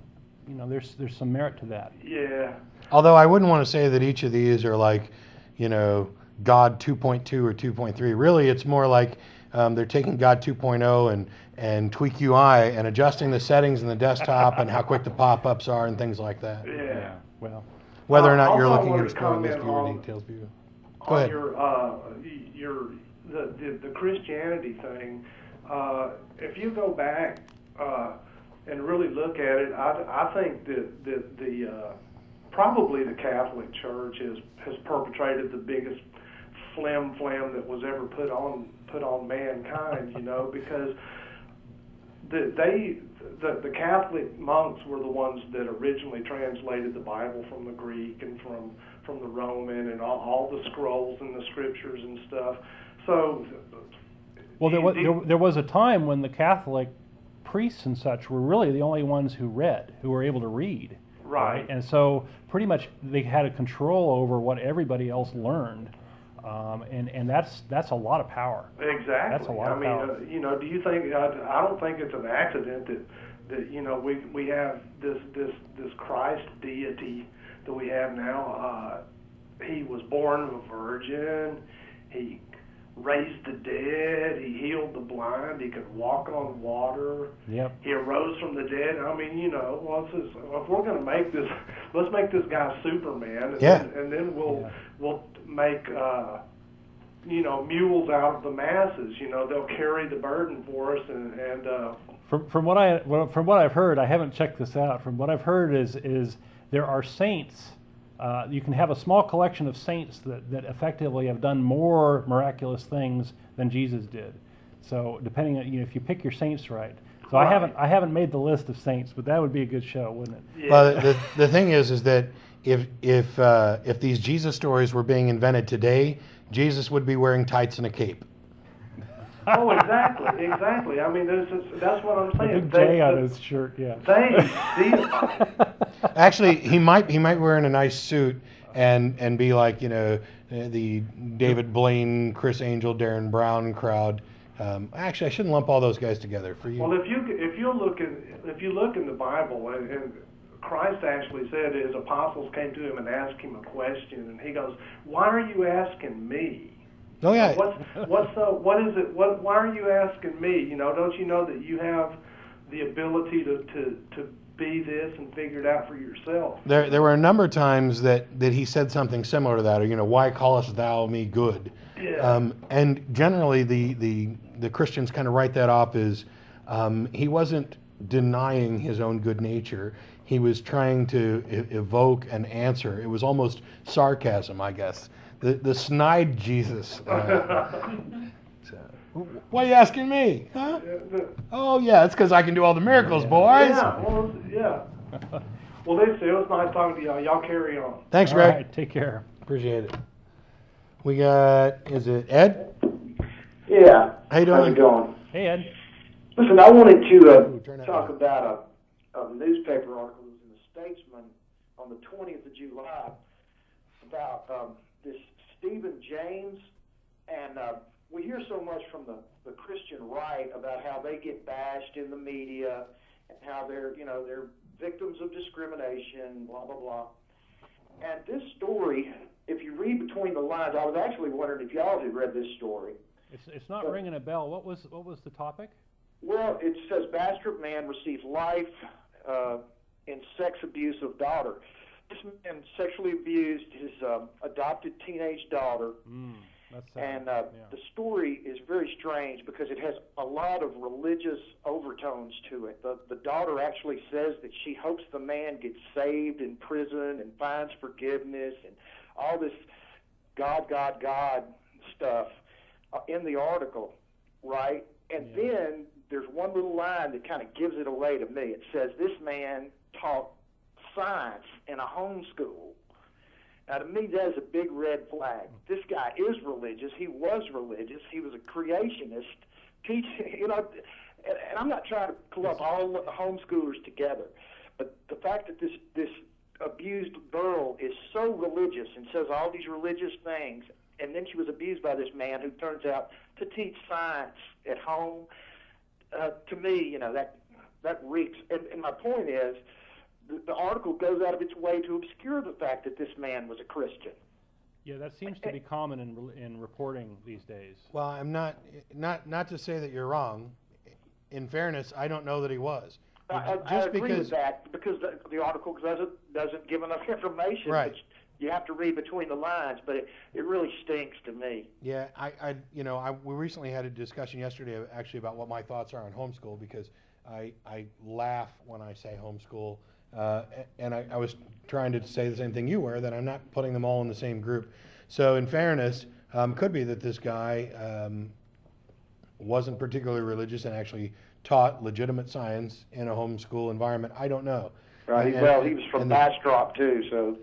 there's some merit to that. Yeah. Although I wouldn't want to say that each of these are like, God 2.2 or 2.3. Really, it's more like they're taking God 2.0 and tweak UI and adjusting the settings in the desktop and how quick the pop-ups are and things like that. Yeah. Well, whether or not you're also looking wanted at to exploring this comment viewer details view. Go on ahead. the Christianity thing. If you go back and really look at it, I think that the probably the Catholic Church has perpetrated the biggest flam that was ever put on mankind, because the Catholic monks were the ones that originally translated the Bible from the Greek and from the Roman and all the scrolls and the scriptures and stuff. So, well, there was a time when the Catholic priests and such were really the only ones who were able to read. Right. And so pretty much they had a control over what everybody else learned. And that's a lot of power. Exactly. That's a lot of power. Do you think? I don't think it's an accident that we have this Christ deity that we have now. He was born of a virgin. He raised the dead. He healed the blind. He could walk on water. Yep. He arose from the dead. I mean, if we're going to make this, let's make this guy Superman, and then we'll make mules out of the masses. They'll carry the burden for us. And from what I've heard, I haven't checked this out. From what I've heard is there are saints. You can have a small collection of saints that effectively have done more miraculous things than Jesus did. So depending on if you pick your saints right. So right. I haven't made the list of saints, but that would be a good show, wouldn't it? Yeah. Well, the thing is that if these Jesus stories were being invented today, Jesus would be wearing tights and a cape. Oh, exactly. I mean, that's what I'm saying. A big J on his shirt, yeah. They deify. Actually, he might wear in a nice suit and be like the David Blaine, Chris Angel, Darren Brown crowd. Actually, I shouldn't lump all those guys together for you. Well, if you look in the Bible, and Christ actually said his apostles came to him and asked him a question, and he goes, "Why are you asking me?" Oh yeah. What is it? Why are you asking me? Don't you know that you have the ability to be this and figure it out for yourself? There were a number of times that he said something similar to that, or why callest thou me good? Yeah. And generally the Christians kind of write that off as he wasn't denying his own good nature. He was trying to evoke an answer. It was almost sarcasm, I guess. The snide Jesus. Why are you asking me? Huh? Oh yeah, it's because I can do all the miracles, boys. Yeah. Well, listen, it was nice talking to y'all. Y'all carry on. Thanks, All Greg. right, take care. Appreciate it. We got, is it Ed? Yeah. How you doing? How's it going? Hey, Ed. Listen, I wanted to turn that talk down. about a newspaper article that was in the Statesman on the 20th of July about this Stephen James, and we hear so much from the Christian right about how they get bashed in the media and how they're victims of discrimination, blah, blah, blah. And this story, if you read between the lines, I was actually wondering if y'all had read this story. It's not ringing a bell. What was the topic? Well, it says Bastrop man receives life in sex abuse of daughter. This man sexually abused his adopted teenage daughter. That's sad. And the story is very strange because it has a lot of religious overtones to it. The daughter actually says that she hopes the man gets saved in prison and finds forgiveness and all this God stuff in the article, right? And then there's one little line that kind of gives it away to me. It says, this man taught science in a homeschool. Now, to me, that is a big red flag. This guy is religious. He was religious. He was a creationist. And I'm not trying to club all the homeschoolers together, but the fact that this abused girl is so religious and says all these religious things, and then she was abused by this man who turns out to teach science at home, to me, that reeks. And my point is, the article goes out of its way to obscure the fact that this man was a Christian. Yeah, that seems to be common in reporting these days. Well, I'm not to say that you're wrong. In fairness, I don't know that he was. I agree with that because the article doesn't give enough information. Right. You have to read between the lines, but it really stinks to me. Yeah, we recently had a discussion yesterday actually about what my thoughts are on homeschool because I laugh when I say homeschool, and I was trying to say the same thing you were, that I'm not putting them all in the same group. So in fairness, could be that this guy wasn't particularly religious and actually taught legitimate science in a homeschool environment. I don't know. Right. And- He was from and Bastrop too, so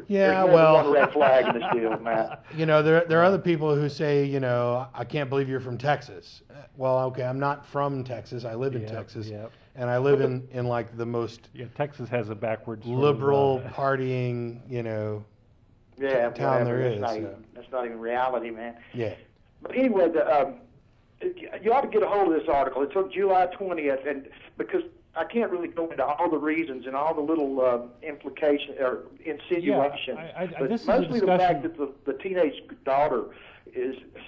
Yeah, there's well, one red flag in this deal, Matt. there are other people who say, I can't believe you're from Texas. Well, okay, I'm not from Texas. I live in Yep, Texas, yep. and I live in like the most Yeah, Texas has a backwards sort of, liberal partying, Yeah, town there whatever. is. That's not even reality, man. Yeah. But anyway, you ought to get a hold of this article. It's on July 20th, and because I can't really go into all the reasons and all the little implications or insinuations, but this is a mostly the fact discussion- that the teenage daughter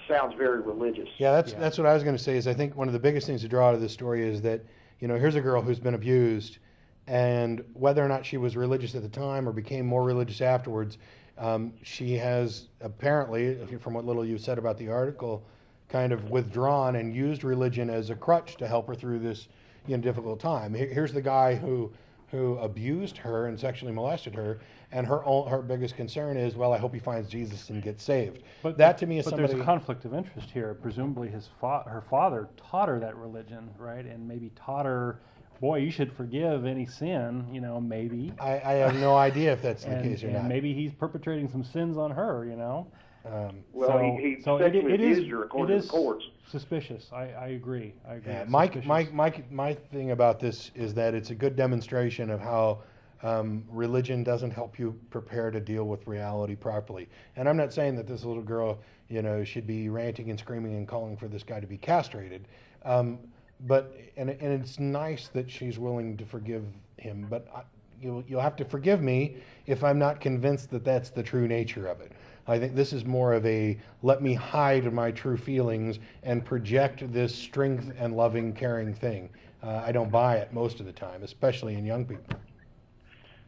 sounds very religious. Yeah, that's what I was going to say. Is I think one of the biggest things to draw out of this story is that here's a girl who's been abused, and whether or not she was religious at the time or became more religious afterwards, she has apparently, from what little you said about the article, kind of withdrawn and used religion as a crutch to help her through this difficult time. Here's the guy who abused her and sexually molested her, and her biggest concern is, well, I hope he finds Jesus and gets saved. But that to me is but somebody. there's a conflict of interest here. Presumably, her father taught her that religion, right? And maybe taught her, boy, you should forgive any sin. Maybe. I have no idea if that's the case or and not. maybe he's perpetrating some sins on her. Well, So- he so sexually it is- abused her according it to the is courts. Suspicious. I agree. Yeah, It's Mike, suspicious. my thing about this is that it's a good demonstration of how religion doesn't help you prepare to deal with reality properly. And I'm not saying that this little girl, should be ranting and screaming and calling for this guy to be castrated. But it's nice that she's willing to forgive him. But you'll have to forgive me if I'm not convinced that that's the true nature of it. I think this is more of a let me hide my true feelings and project this strength and loving, caring thing. I don't buy it most of the time, especially in young people.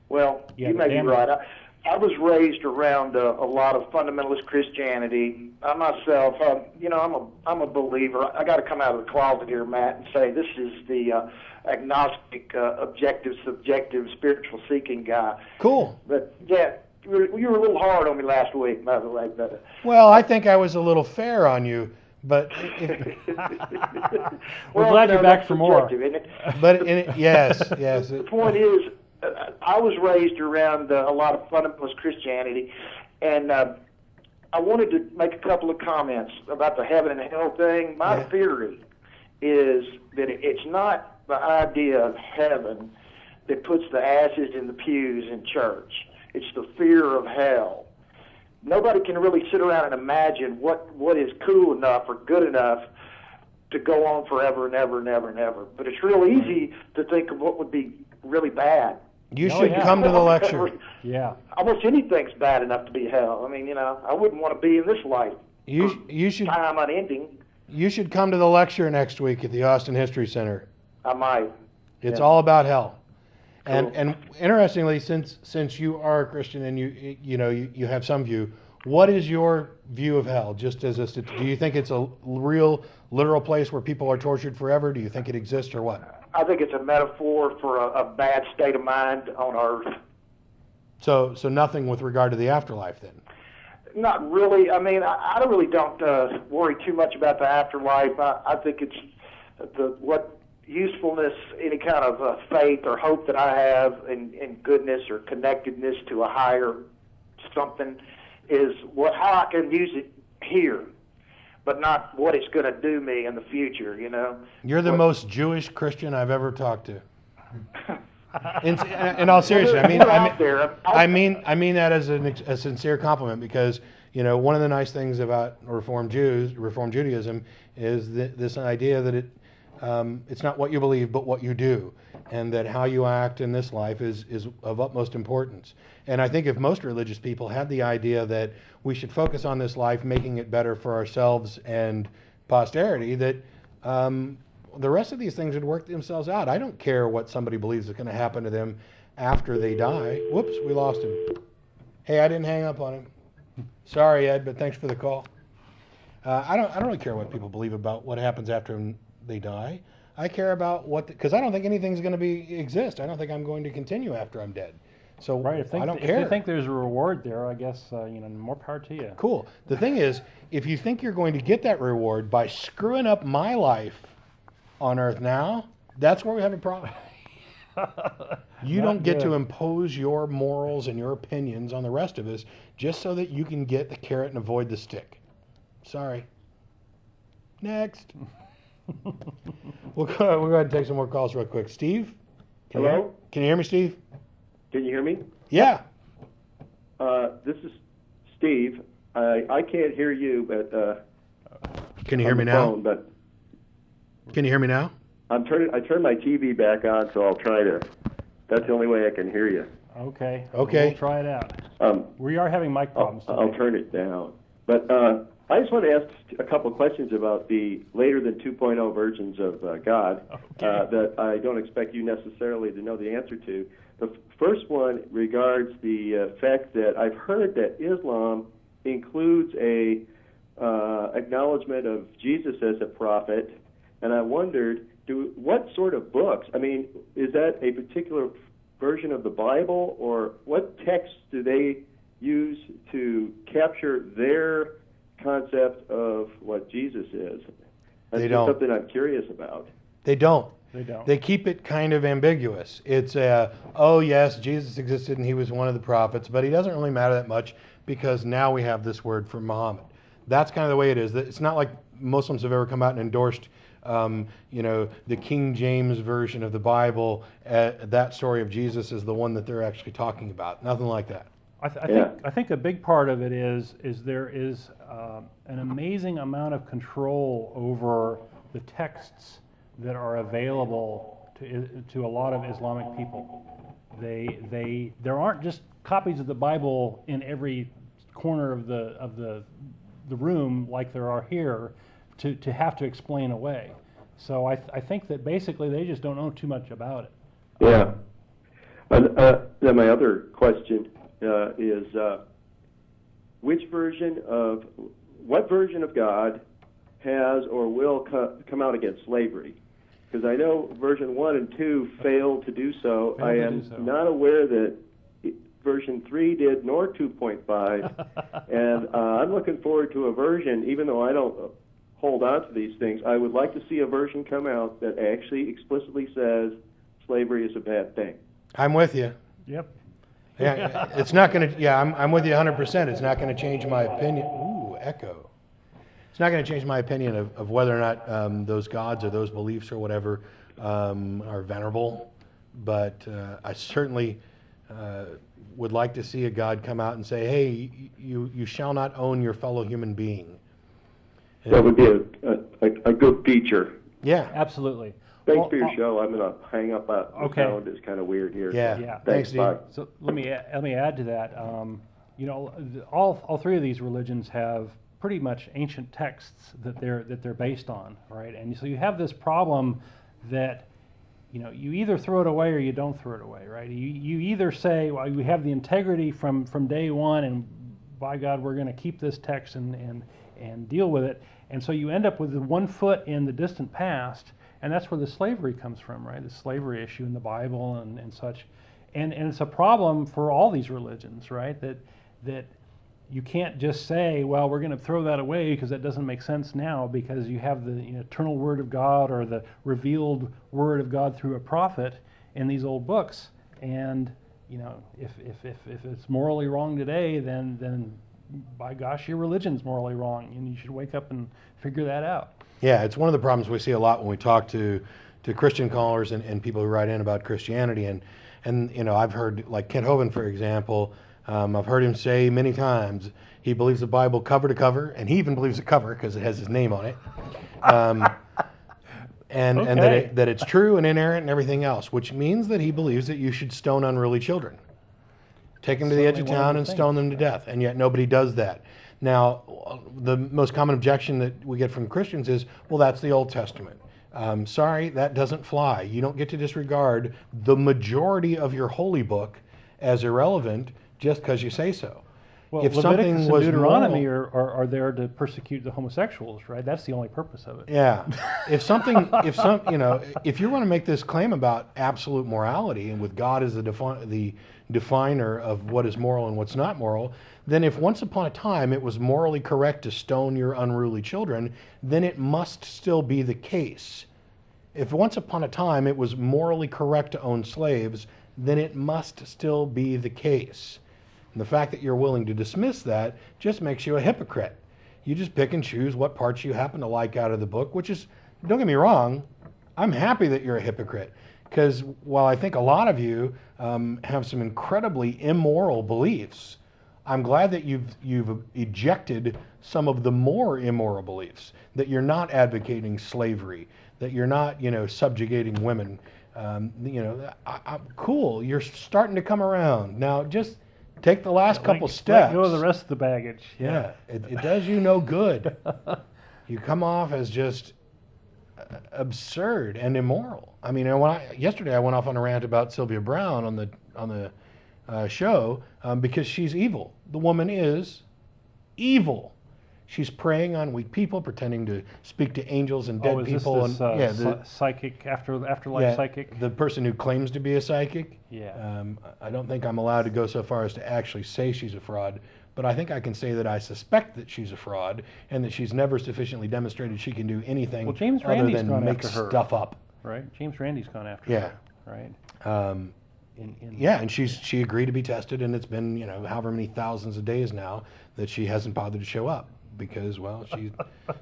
Well, Yeah, you may be damn it. right. I was raised around a lot of fundamentalist Christianity. I myself, I'm a believer. I got to come out of the closet here, Matt, and say this is the agnostic, objective, subjective, spiritual seeking guy. Cool. But yeah, you were a little hard on me last week, by the way. But Well, I think I was a little fair on you, but We're glad you're back that's for more. subjective, isn't it? but yes. The point is, I was raised around a lot of fundamentalist Christianity, and I wanted to make a couple of comments about the heaven and hell thing. My theory is that it's not the idea of heaven that puts the asses in the pews in church. It's the fear of hell. Nobody can really sit around and imagine what is cool enough or good enough to go on forever and ever and ever and ever. But it's real easy to think of what would be really bad. You Oh, should yeah. come to the lecture. Yeah. Almost anything's bad enough to be hell. I mean, I wouldn't want to be in this life. You should Time unending. you should come to the lecture next week at the Austin History Center. I might. It's Yeah. all about hell. Cool. And interestingly, since you are a Christian and you have some view, what is your view of hell? Just as do you think it's a real literal place where people are tortured forever? Do you think it exists or what? I think it's a metaphor for a bad state of mind on Earth. So nothing with regard to the afterlife then. Not really. I mean, I really don't worry too much about the afterlife. I think it's what usefulness, any kind of faith or hope that I have in goodness or connectedness to a higher something is how I can use it here, but not what it's going to do me in the future. You're the most Jewish Christian I've ever talked to. In all seriousness, I mean that as a sincere compliment, because one of the nice things about Reform Judaism is this idea that it's not what you believe but what you do, and that how you act in this life is of utmost importance. And I think if most religious people had the idea that we should focus on this life, making it better for ourselves and posterity, that the rest of these things would work themselves out. I don't care what somebody believes is going to happen to them after they die. Whoops, we lost him. Hey, I didn't hang up on him. Sorry, Ed, but thanks for the call. I don't really care what people believe about what happens after they die. I care about because I don't think anything's going to exist. I don't think I'm going to continue after I'm dead. So Right. If I don't if care. you think there's a reward there, I guess more power to you. Cool. The thing is, if you think you're going to get that reward by screwing up my life on Earth now, that's where we have a problem. You don't get to impose your morals and your opinions on the rest of us just so that you can get the carrot and avoid the stick. Sorry. Next. We'll go ahead and take some more calls real quick. Steve? Hello? Can you hear me, Steve? Can you hear me? Yeah. This is Steve. I can't hear you, but Can you hear me now? But Can you hear me now? I turned my TV back on, so I'll try to. That's the only way I can hear you. Okay. Okay. We'll try it out. We are having mic problems today. I'll turn it down. But I just want to ask a couple questions about the later than 2.0 versions of God that I don't expect you necessarily to know the answer to. The first one regards the fact that I've heard that Islam includes a acknowledgement of Jesus as a prophet, and I wondered, what sort of books? I mean, is that a particular version of the Bible, or what texts do they use to capture their concept of what Jesus is? That's They just don't. something I'm curious about. They don't. They don't. They keep it kind of ambiguous. It's oh yes, Jesus existed and he was one of the prophets, but he doesn't really matter that much because now we have this word for Muhammad. That's kind of the way it is. It's not like Muslims have ever come out and endorsed, the King James version of the Bible. That story of Jesus is the one that they're actually talking about. Nothing like that. I think a big part of it is there is an amazing amount of control over the texts that are available to a lot of Islamic people. There aren't just copies of the Bible in every corner of the room like there are here to have to explain away. So I think that basically they just don't know too much about it. Yeah. Then my other question is what version of God has or will come out against slavery? Because I know version 1 and 2 failed to do so. I am not aware that version 3 did, nor 2.5. And I'm looking forward to a version, even though I don't hold on to these things, I would like to see a version come out that actually explicitly says slavery is a bad thing. I'm with you. Yep. Yeah, it's not going to. Yeah, I'm with you 100%. It's not going to change my opinion. Ooh, echo. It's not going to change my opinion of whether or not those gods or those beliefs or whatever are venerable. But I certainly would like to see a God come out and say, "Hey, you shall not own your fellow human being." That would be a good feature. Yeah, Absolutely. Thanks for your show. I'm going to hang up. The Okay. sound is kind of weird here. yeah. Thanks, Thanks, Steve. Bye. So let me add to that. All three of these religions have pretty much ancient texts that they're based on, right? And so you have this problem that you either throw it away or you don't throw it away, right? You either say, well, we have the integrity from day one, and by God, we're going to keep this text and deal with it. And so you end up with 1 foot in the distant past, and that's where the slavery comes from, right? The slavery issue in the Bible and such. And it's a problem for all these religions, right? That you can't just say, well, we're going to throw that away because that doesn't make sense now because you have the eternal Word of God or the revealed Word of God through a prophet in these old books. And if it's morally wrong today, then by gosh, your religion's morally wrong, and you should wake up and figure that out. Yeah, it's one of the problems we see a lot when we talk to Christian callers and people who write in about Christianity. And I've heard, like Kent Hovind, for example, I've heard him say many times he believes the Bible cover to cover, and he even believes the cover because it has his name on it. And that it's true and inerrant and everything else, which means that he believes that you should stone unruly children. Take them to the edge of town and stone them to death, and yet nobody does that. Now, the most common objection that we get from Christians is, well, that's the Old Testament. Sorry, that doesn't fly. You don't get to disregard the majority of your holy book as irrelevant just because you say so. Well, if Leviticus something and was Deuteronomy moral, are there to persecute the homosexuals, right? That's the only purpose of it. yeah, if you want to make this claim about absolute morality and with God as the definer of what is moral and what's not moral, then if once upon a time it was morally correct to stone your unruly children, then it must still be the case. If once upon a time it was morally correct to own slaves, then it must still be the case. And the fact that you're willing to dismiss that just makes you a hypocrite. You just pick and choose what parts you happen to like out of the book, which is, don't get me wrong, I'm happy that you're a hypocrite. Because while I think a lot of you have some incredibly immoral beliefs, I'm glad that you've ejected some of the more immoral beliefs, that you're not advocating slavery, that you're not, subjugating women. Cool, you're starting to come around. Now just take the last couple steps. Let go of the rest of the baggage. Yeah, it does you no good. You come off as just absurd and immoral. I mean, yesterday I went off on a rant about Sylvia Brown on the show because she's evil. The woman is evil. She's preying on weak people, pretending to speak to angels and dead people. Psychic afterlife psychic? The person who claims to be a psychic. Yeah. I don't think I'm allowed to go so far as to actually say she's a fraud, but I think I can say that I suspect that she's a fraud and that she's never sufficiently demonstrated she can do anything Well, James other Randi's than gone make after her. stuff up. Right? James Randi's gone after Yeah. her. Right? Yeah, and she agreed to be tested, and it's been however many thousands of days now that she hasn't bothered to show up because, well, she, as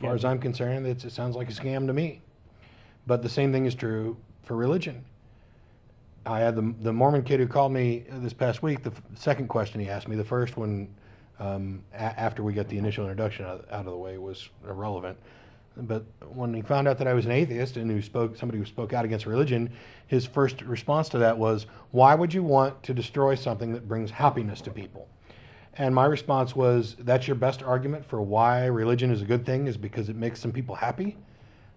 far as I'm concerned, it sounds like a scam to me. But the same thing is true for religion. I had the Mormon kid who called me this past week. The second question he asked me, the first one after we got the initial introduction out of the way, was irrelevant. But when he found out that I was an atheist and somebody who spoke out against religion, his first response to that was, why would you want to destroy something that brings happiness to people? And my response was, that's your best argument for why religion is a good thing, is because it makes some people happy?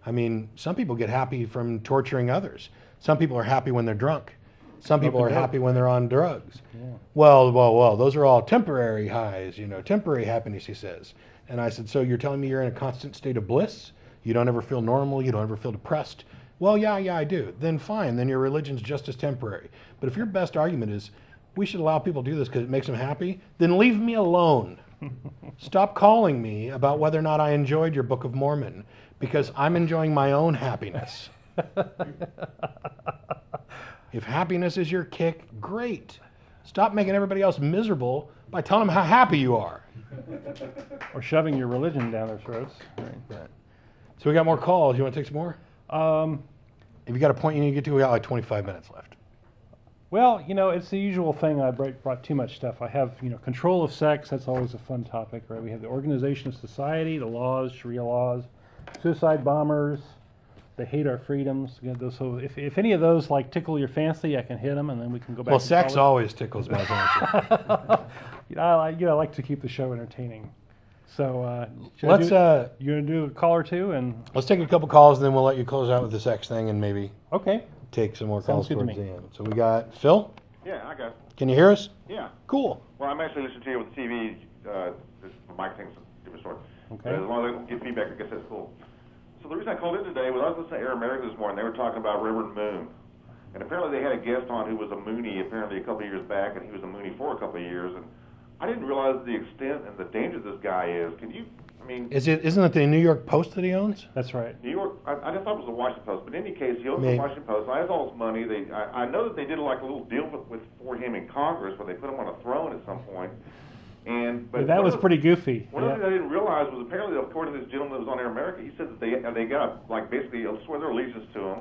I mean, some people get happy from torturing others. Some people are happy when they're drunk. Some people are happy when they're on drugs. Yeah. Well, those are all temporary highs, temporary happiness, he says. And I said, so you're telling me you're in a constant state of bliss? You don't ever feel normal? You don't ever feel depressed? Well, yeah, I do. Then fine, then your religion's just as temporary. But if your best argument is, we should allow people to do this because it makes them happy, then leave me alone. Stop calling me about whether or not I enjoyed your Book of Mormon, because I'm enjoying my own happiness. If happiness is your kick, great. Stop making everybody else miserable by telling them how happy you are. Or shoving your religion down their throats. Right. So we got more calls. You want to take some more? If you got a point you need to get to, we got like 25 minutes left. Well, it's the usual thing. I brought too much stuff. I have, control of sex. That's always a fun topic, right? We have the organization of society, the laws, Sharia laws, suicide bombers. They hate our freedoms. So if any of those tickle your fancy, I can hit them, and then we can go back. Well, sex always tickles my fancy. I like to keep the show entertaining. So let's. You gonna do a call or two, and let's take a couple calls, and then we'll let you close out with the sex thing, and maybe take some more calls towards the end. So we got Phil. Yeah, I got. Can you hear us? Yeah. Cool. Well, I'm actually listening to you with the TV. This mic thing's a different sort. Okay. As long as I don't get feedback, I guess that's cool. So the reason I called in today was I was listening to Air America this morning. They were talking about Reverend Moon. And apparently they had a guest on who was a Moonie apparently a couple of years back, and he was a Moonie for a couple of years. And I didn't realize the extent and the danger this guy is. Can you, Isn't it the New York Post that he owns? That's right. New York, I just thought it was the Washington Post. But in any case, he owns the Washington Post. I have all his money. I know that they did like a little deal for him in Congress where they put him on a throne at some point. But that was pretty goofy. One of the things I didn't realize was apparently, according to this gentleman that was on Air America, he said that they got basically swear their allegiance to him.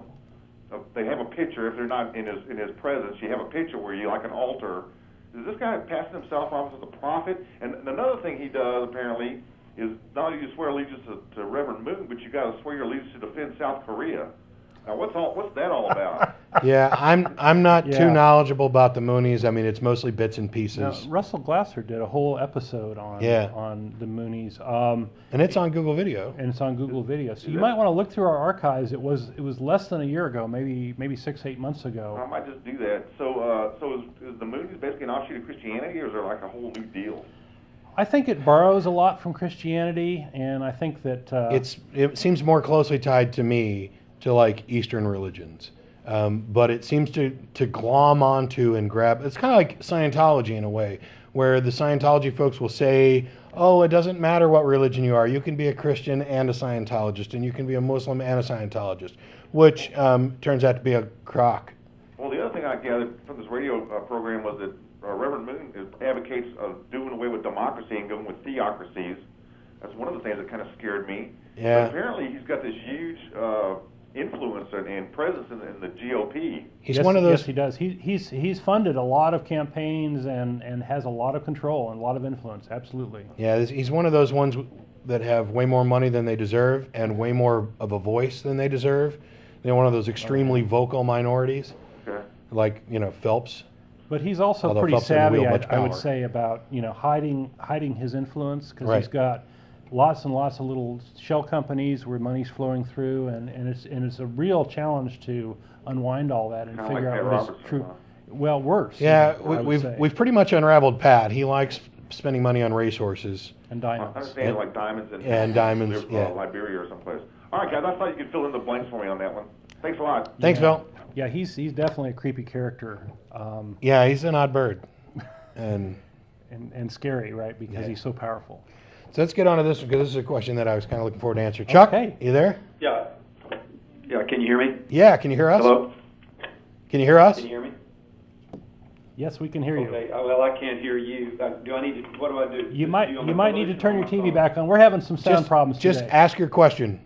They have a picture if they're not in his presence. You have a picture where you like an altar. Is this guy passing himself off as a prophet? And another thing he does apparently is not only do you swear allegiance to Reverend Moon, but you got to swear your allegiance to defend South Korea. Now, what's that all about? Yeah, I'm not too knowledgeable about the Moonies. I mean, it's mostly bits and pieces. Now, Russell Glasser did a whole episode on the Moonies. And it's on Google Video. And it's on Google Video. So you might want to look through our archives. It was less than a year ago, maybe 6-8 months ago. I might just do that. So is the Moonies basically an offshoot of Christianity, or is there like a whole new deal? I think it borrows a lot from Christianity, and I think that It seems more closely tied to me to like Eastern religions, but it seems to glom onto and grab. It's kind of like Scientology in a way, where the Scientology folks will say, "Oh, it doesn't matter what religion you are. You can be a Christian and a Scientologist, and you can be a Muslim and a Scientologist," which turns out to be a crock. Well, the other thing I gathered from this radio program was that Reverend Moon advocates of doing away with democracy and going with theocracies. That's one of the things that kind of scared me. Yeah. But apparently, he's got this huge influence and presence in the GOP. He's one of those. Yes, he does. He's funded a lot of campaigns and has a lot of control and a lot of influence. Absolutely. Yeah, he's one of those ones that have way more money than they deserve and way more of a voice than they deserve. They're one of those extremely vocal minorities, Okay. like Phelps. But he's also Although pretty Phelps didn't savvy, wield much I would power. say, about hiding his influence, because Right. he's got lots and lots of little shell companies where money's flowing through, and it's a real challenge to unwind all that and Kinda figure like out Pat what is Robertson, true. huh? Well, worse. Yeah, even, I would we've say. we've pretty much unraveled Pat. He likes spending money on racehorses. And I diamonds. understand like diamonds And diamonds, yeah. Liberia or someplace. All right, guys, I thought you could fill in the blanks for me on that one. Thanks a lot. Thanks, Yeah. Phil. Yeah, he's definitely a creepy character, Yeah, he's an odd bird. And and scary, right? Because Yeah. he's so powerful. so let's get on to this one, because this is a question that I was kind of looking forward to answer. Chuck, Okay. you there? Yeah. Yeah, can you hear me? Yeah, can you hear us? Hello? Can you hear us? Can you hear me? Yes, we can hear you. Okay. Well, I can't hear you. Do I need to, what do I do? You Do might on you my might need to television turn or your my TV phone? back on. We're having some sound problems Just today. ask your question.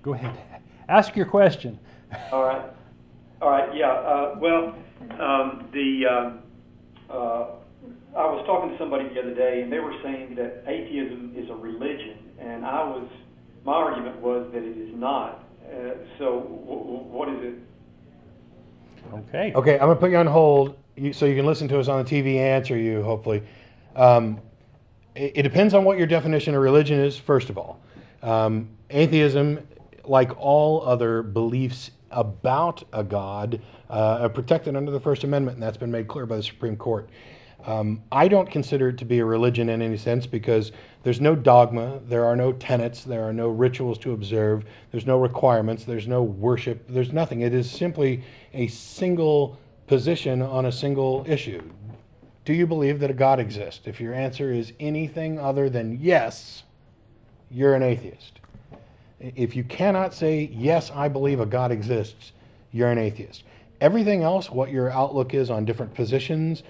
Go ahead. Ask your question. All right. All right, yeah. I was talking to somebody the other day, and they were saying that atheism is a religion, and my argument was that it is not. So what is it? Okay. Okay, I'm going to put you on hold so you can listen to us on the TV and answer you, hopefully. It depends on what your definition of religion is, first of all. Atheism, like all other beliefs about a God, are protected under the First Amendment, and that's been made clear by the Supreme Court. I don't consider it to be a religion in any sense, because there's no dogma, there are no tenets, there are no rituals to observe, there's no requirements, there's no worship, there's nothing. It is simply a single position on a single issue. Do you believe that a God exists? If your answer is anything other than yes, you're an atheist. If you cannot say, yes, I believe a God exists, you're an atheist. Everything else, what your outlook is on different positions,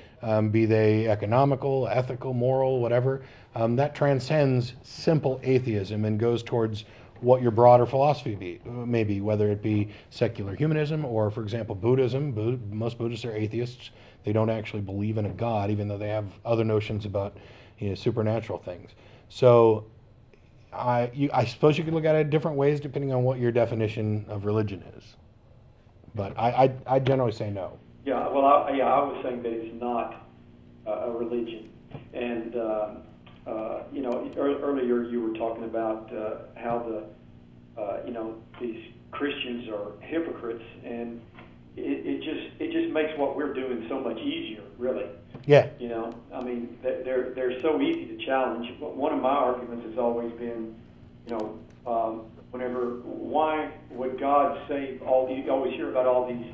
be they economical, ethical, moral, whatever, that transcends simple atheism and goes towards what your broader philosophy may be, whether it be secular humanism or, for example, Buddhism. Most Buddhists are atheists. They don't actually believe in a God, even though they have other notions about supernatural things. So I suppose you could look at it different ways depending on what your definition of religion is. But I generally say no. Yeah, well, I was saying that it's not a religion. And, earlier you were talking about how these Christians are hypocrites, and it just makes what we're doing so much easier, really. Yeah. I mean, they're so easy to challenge. One of my arguments has always been, why would God save all these? You always hear about all these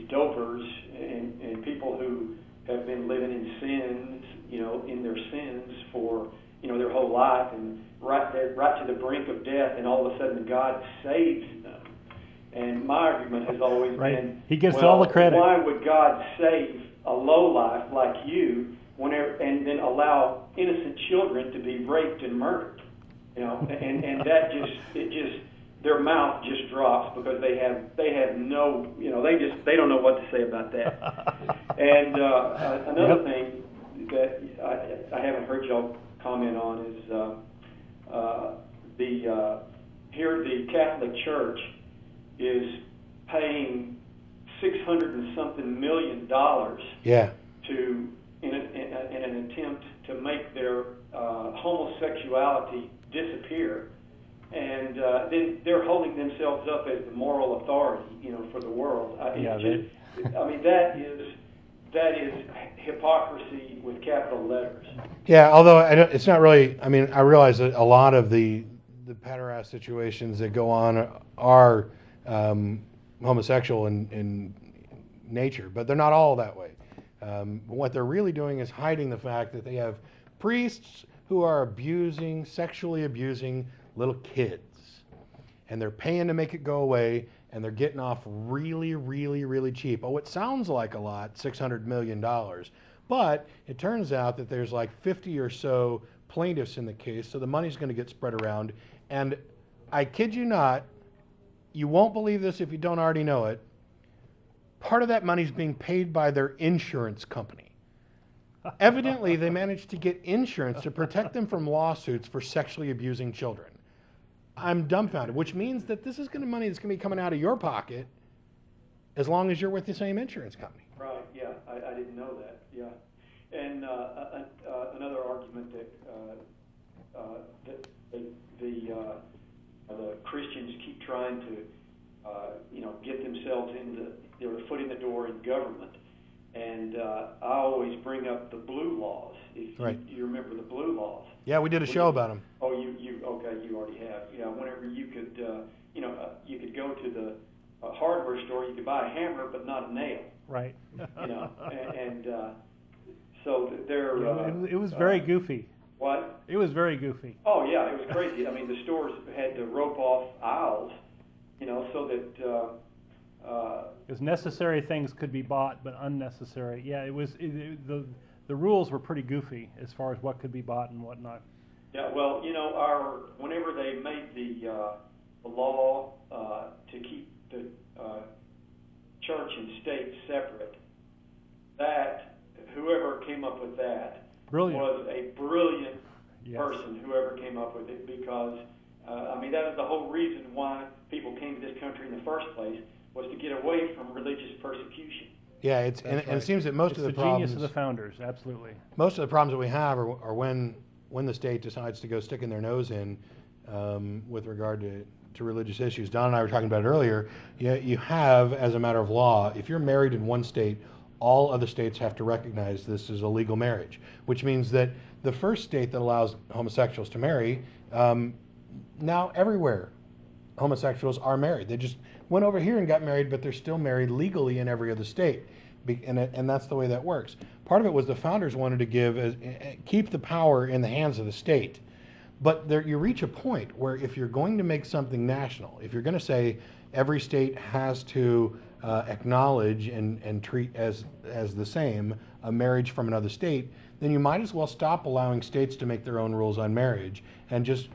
dopers and people who have been living in sins, in their sins for their whole life, and right to the brink of death, and all of a sudden God saves them. And my argument has always been, he gets all the credit. Why would God save a lowlife like you and then allow innocent children to be raped and murdered? And that their mouth just drops, because they have no, they don't know what to say about that. And another thing that I haven't heard y'all comment on is the Catholic Church is paying $600 and something million Yeah. to in an attempt to make their homosexuality disappear, and then they're holding themselves up as the moral authority, for the world. I mean, that is hypocrisy with capital letters. Yeah, although it's not really. I mean, I realize that a lot of the pederast situations that go on are homosexual in nature, but they're not all that way. What they're really doing is hiding the fact that they have priests who are sexually abusing little kids, and they're paying to make it go away, and they're getting off really, really, really cheap. Oh, it sounds like a lot, $600 million, but it turns out that there's like 50 or so plaintiffs in the case, so the money's going to get spread around, and I kid you not, you won't believe this if you don't already know it, part of that money is being paid by their insurance company. Evidently, they managed to get insurance to protect them from lawsuits for sexually abusing children. I'm dumbfounded, which means that this is money that's going to be coming out of your pocket as long as you're with the same insurance company. Right, yeah, I didn't know that, yeah. And another argument that the Christians keep trying to get themselves their foot in the door in government. And I always bring up the blue laws. If you remember the blue laws. Yeah, we did a show about them. Oh, you already have. Yeah, whenever you could, you could go to the hardware store, you could buy a hammer, but not a nail. Right. So they're. It was very goofy. What? It was very goofy. Oh yeah, it was crazy. I mean, the stores had to rope off aisles, so that. Because necessary things could be bought, but unnecessary. Yeah, the rules were pretty goofy as far as what could be bought and what not. Yeah, well, whenever they made the law to keep the church and state separate, that whoever came up with that was a brilliant person. Whoever came up with it, because that is the whole reason why people came to this country in the first place, was to get away from religious persecution. Yeah, it seems that most of the problems, genius of the founders, absolutely. Most of the problems that we have are when the state decides to go sticking their nose in with regard to religious issues. Don and I were talking about it earlier. You have, as a matter of law, if you're married in one state, all other states have to recognize this as a legal marriage, which means that the first state that allows homosexuals to marry, now everywhere homosexuals are married. They just went over here and got married, but they're still married legally in every other state. And that's the way that works. Part of it was the founders wanted to keep the power in the hands of the state. But you reach a point where if you're going to make something national, if you're going to say every state has to acknowledge and treat as the same a marriage from another state, then you might as well stop allowing states to make their own rules on marriage and just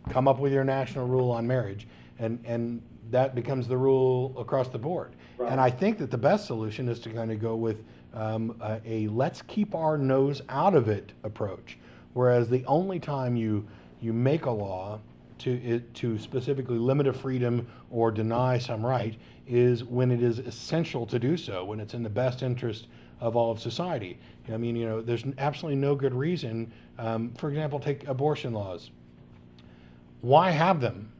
come up with your national rule on marriage. And that becomes the rule across the board. Right. And I think that the best solution is to kind of go with a let's keep our nose out of it approach. Whereas the only time you make a law to specifically limit a freedom or deny some right is when it is essential to do so, when it's in the best interest of all of society. I mean, there's absolutely no good reason. For example, take abortion laws. Why have them?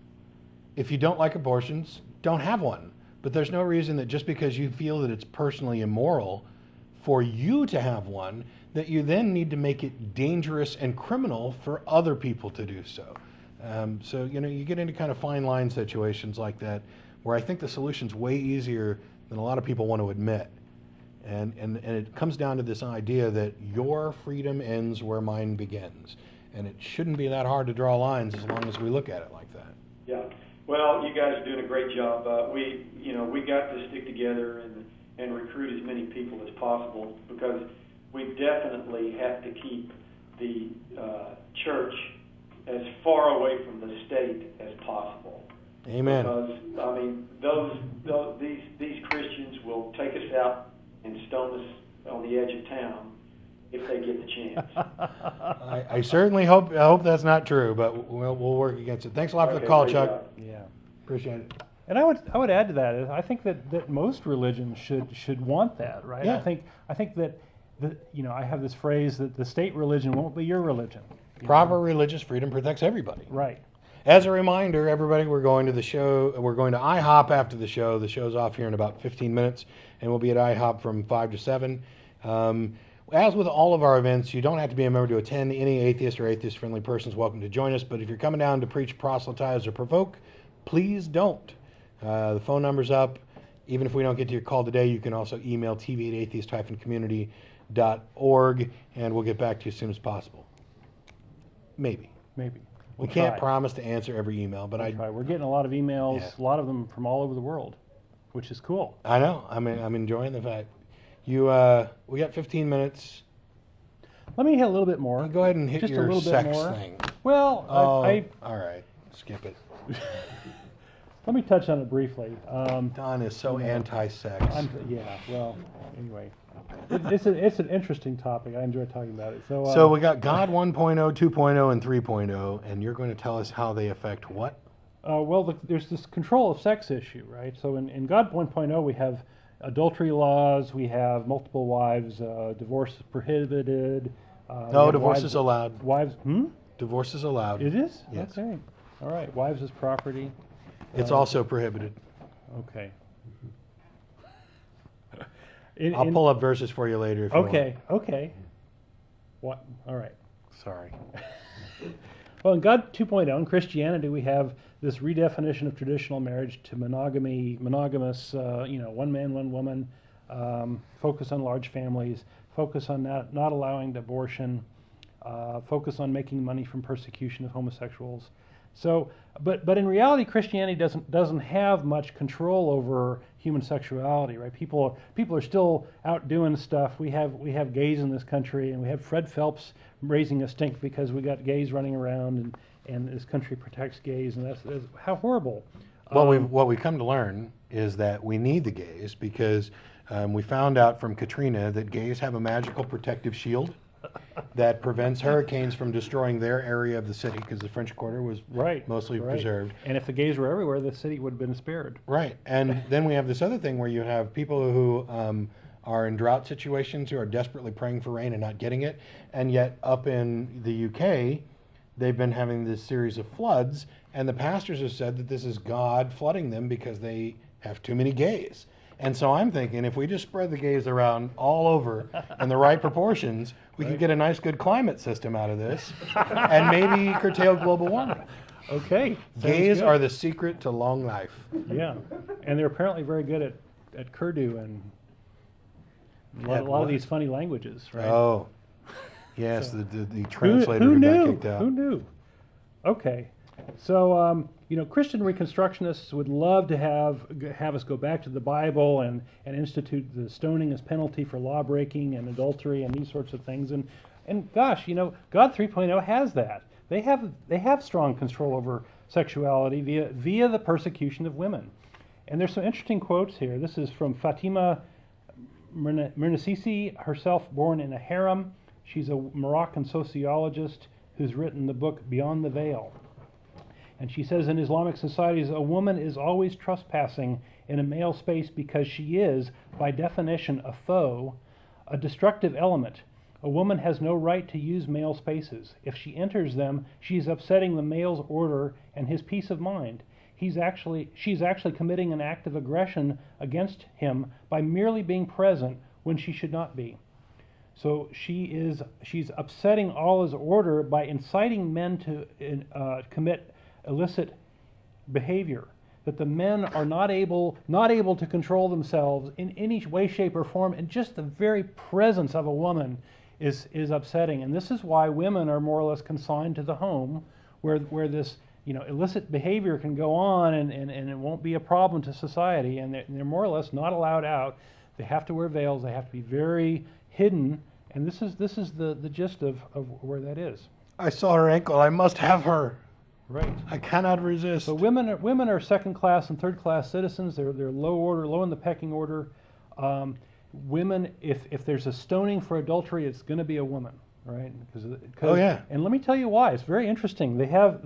If you don't like abortions, don't have one. But there's no reason that just because you feel that it's personally immoral for you to have one, that you then need to make it dangerous and criminal for other people to do so. So you get into kind of fine line situations like that, where I think the solution's way easier than a lot of people want to admit. And it comes down to this idea that your freedom ends where mine begins. And it shouldn't be that hard to draw lines as long as we look at it like that. Yeah. Well, you guys are doing a great job. We got to stick together and recruit as many people as possible, because we definitely have to keep the church as far away from the state as possible. Amen. Because these Christians will take us out and stone us on the edge of town if they get the chance. I certainly hope that's not true, but we'll work against it. Thanks a lot for the call, Chuck. Yeah, appreciate it. And I would add to that. I think that most religions should want that, right? Yeah. I think that I have this phrase that the state religion won't be your religion. Proper religious freedom protects everybody. Right. As a reminder, everybody, we're going to the show. We're going to IHOP after the show. The show's off here in about 15 minutes, and we'll be at IHOP from 5 to 7. As with all of our events, you don't have to be a member to attend. Any atheist or atheist-friendly person is welcome to join us, but if you're coming down to preach, proselytize, or provoke, please don't. The phone number's up. Even if we don't get to your call today, you can also email tv@atheist-community.org, and we'll get back to you as soon as possible. Maybe. We'll We can't try. promise to answer every email, but We'll try. We're getting a lot of emails, Yeah. a lot of them from all over the world, which is cool. I know. I'm enjoying the fact. We got 15 minutes. Let me hit a little bit more. Go ahead and hit Just a your little bit sex more. thing. Well, Oh, I all right. Skip it. let me touch on it briefly. Don is so anti-sex. Well, anyway. It's an interesting topic. I enjoy talking about it. So we got God 1.0, 2.0, and 3.0, and you're going to tell us how they affect what? There's this control of sex issue, right? So in God 1.0, we have adultery laws, we have multiple wives, divorce is prohibited. No, divorce is allowed. Wives, Divorce is allowed. It is? Yes. Okay. All right. Wives is property. It's also prohibited. Okay. I'll pull up verses for you later if you want. Okay. What? All right. Sorry. Well, in God 2.0, in Christianity, we have this redefinition of traditional marriage to monogamous, one man, one woman, focus on large families, focus on not allowing abortion, focus on making money from persecution of homosexuals. So, but in reality, Christianity doesn't have much control over human sexuality, right? People are still out doing stuff. We have gays in this country, and we have Fred Phelps raising a stink because we got gays running around, and this country protects gays, and that's how horrible. What we come to learn is that we need the gays because we found out from Katrina that gays have a magical protective shield that prevents hurricanes from destroying their area of the city because the French Quarter was mostly preserved. And if the gays were everywhere, the city would have been spared. Right. And then we have this other thing where you have people who are in drought situations who are desperately praying for rain and not getting it. And yet up in the UK, they've been having this series of floods. And the pastors have said that this is God flooding them because they have too many gays. And so I'm thinking if we just spread the gays around all over in the right proportions, we could get a nice good climate system out of this and maybe curtail global warming. Okay. Gays good. are the secret to long life. Yeah. And they're apparently very good at Kurdu and a lot of these funny languages, right? Oh, yes, So- the translator Who who got knew? kicked out. Who knew? Okay. So, Christian Reconstructionists would love to have us go back to the Bible and institute the stoning as penalty for law breaking and adultery and these sorts of things. And gosh, God 3.0 has that. They have strong control over sexuality via the persecution of women. And there's some interesting quotes here. This is from Fatima Mernissi, herself born in a harem. She's a Moroccan sociologist who's written the book Beyond the Veil. And she says in Islamic societies, a woman is always trespassing in a male space because she is, by definition, a foe, a destructive element. A woman has no right to use male spaces. If she enters them, she is upsetting the male's order and his peace of mind. She's actually committing an act of aggression against him by merely being present when she should not be. So she's upsetting all his order by inciting men to commit illicit behavior, that the men are not able to control themselves in any way, shape, or form, and just the very presence of a woman is upsetting. And this is why women are more or less consigned to the home, where this illicit behavior can go on and it won't be a problem to society, and they're more or less not allowed out. They have to wear veils. They have to be very hidden, and this is the gist of where that is. I saw her ankle. I must have her. Right. I cannot resist. So women are second class and third class citizens. They're low in the pecking order. Women, if there's a stoning for adultery, it's going to be a woman, right? Oh, yeah. And let me tell you why. It's very interesting. They have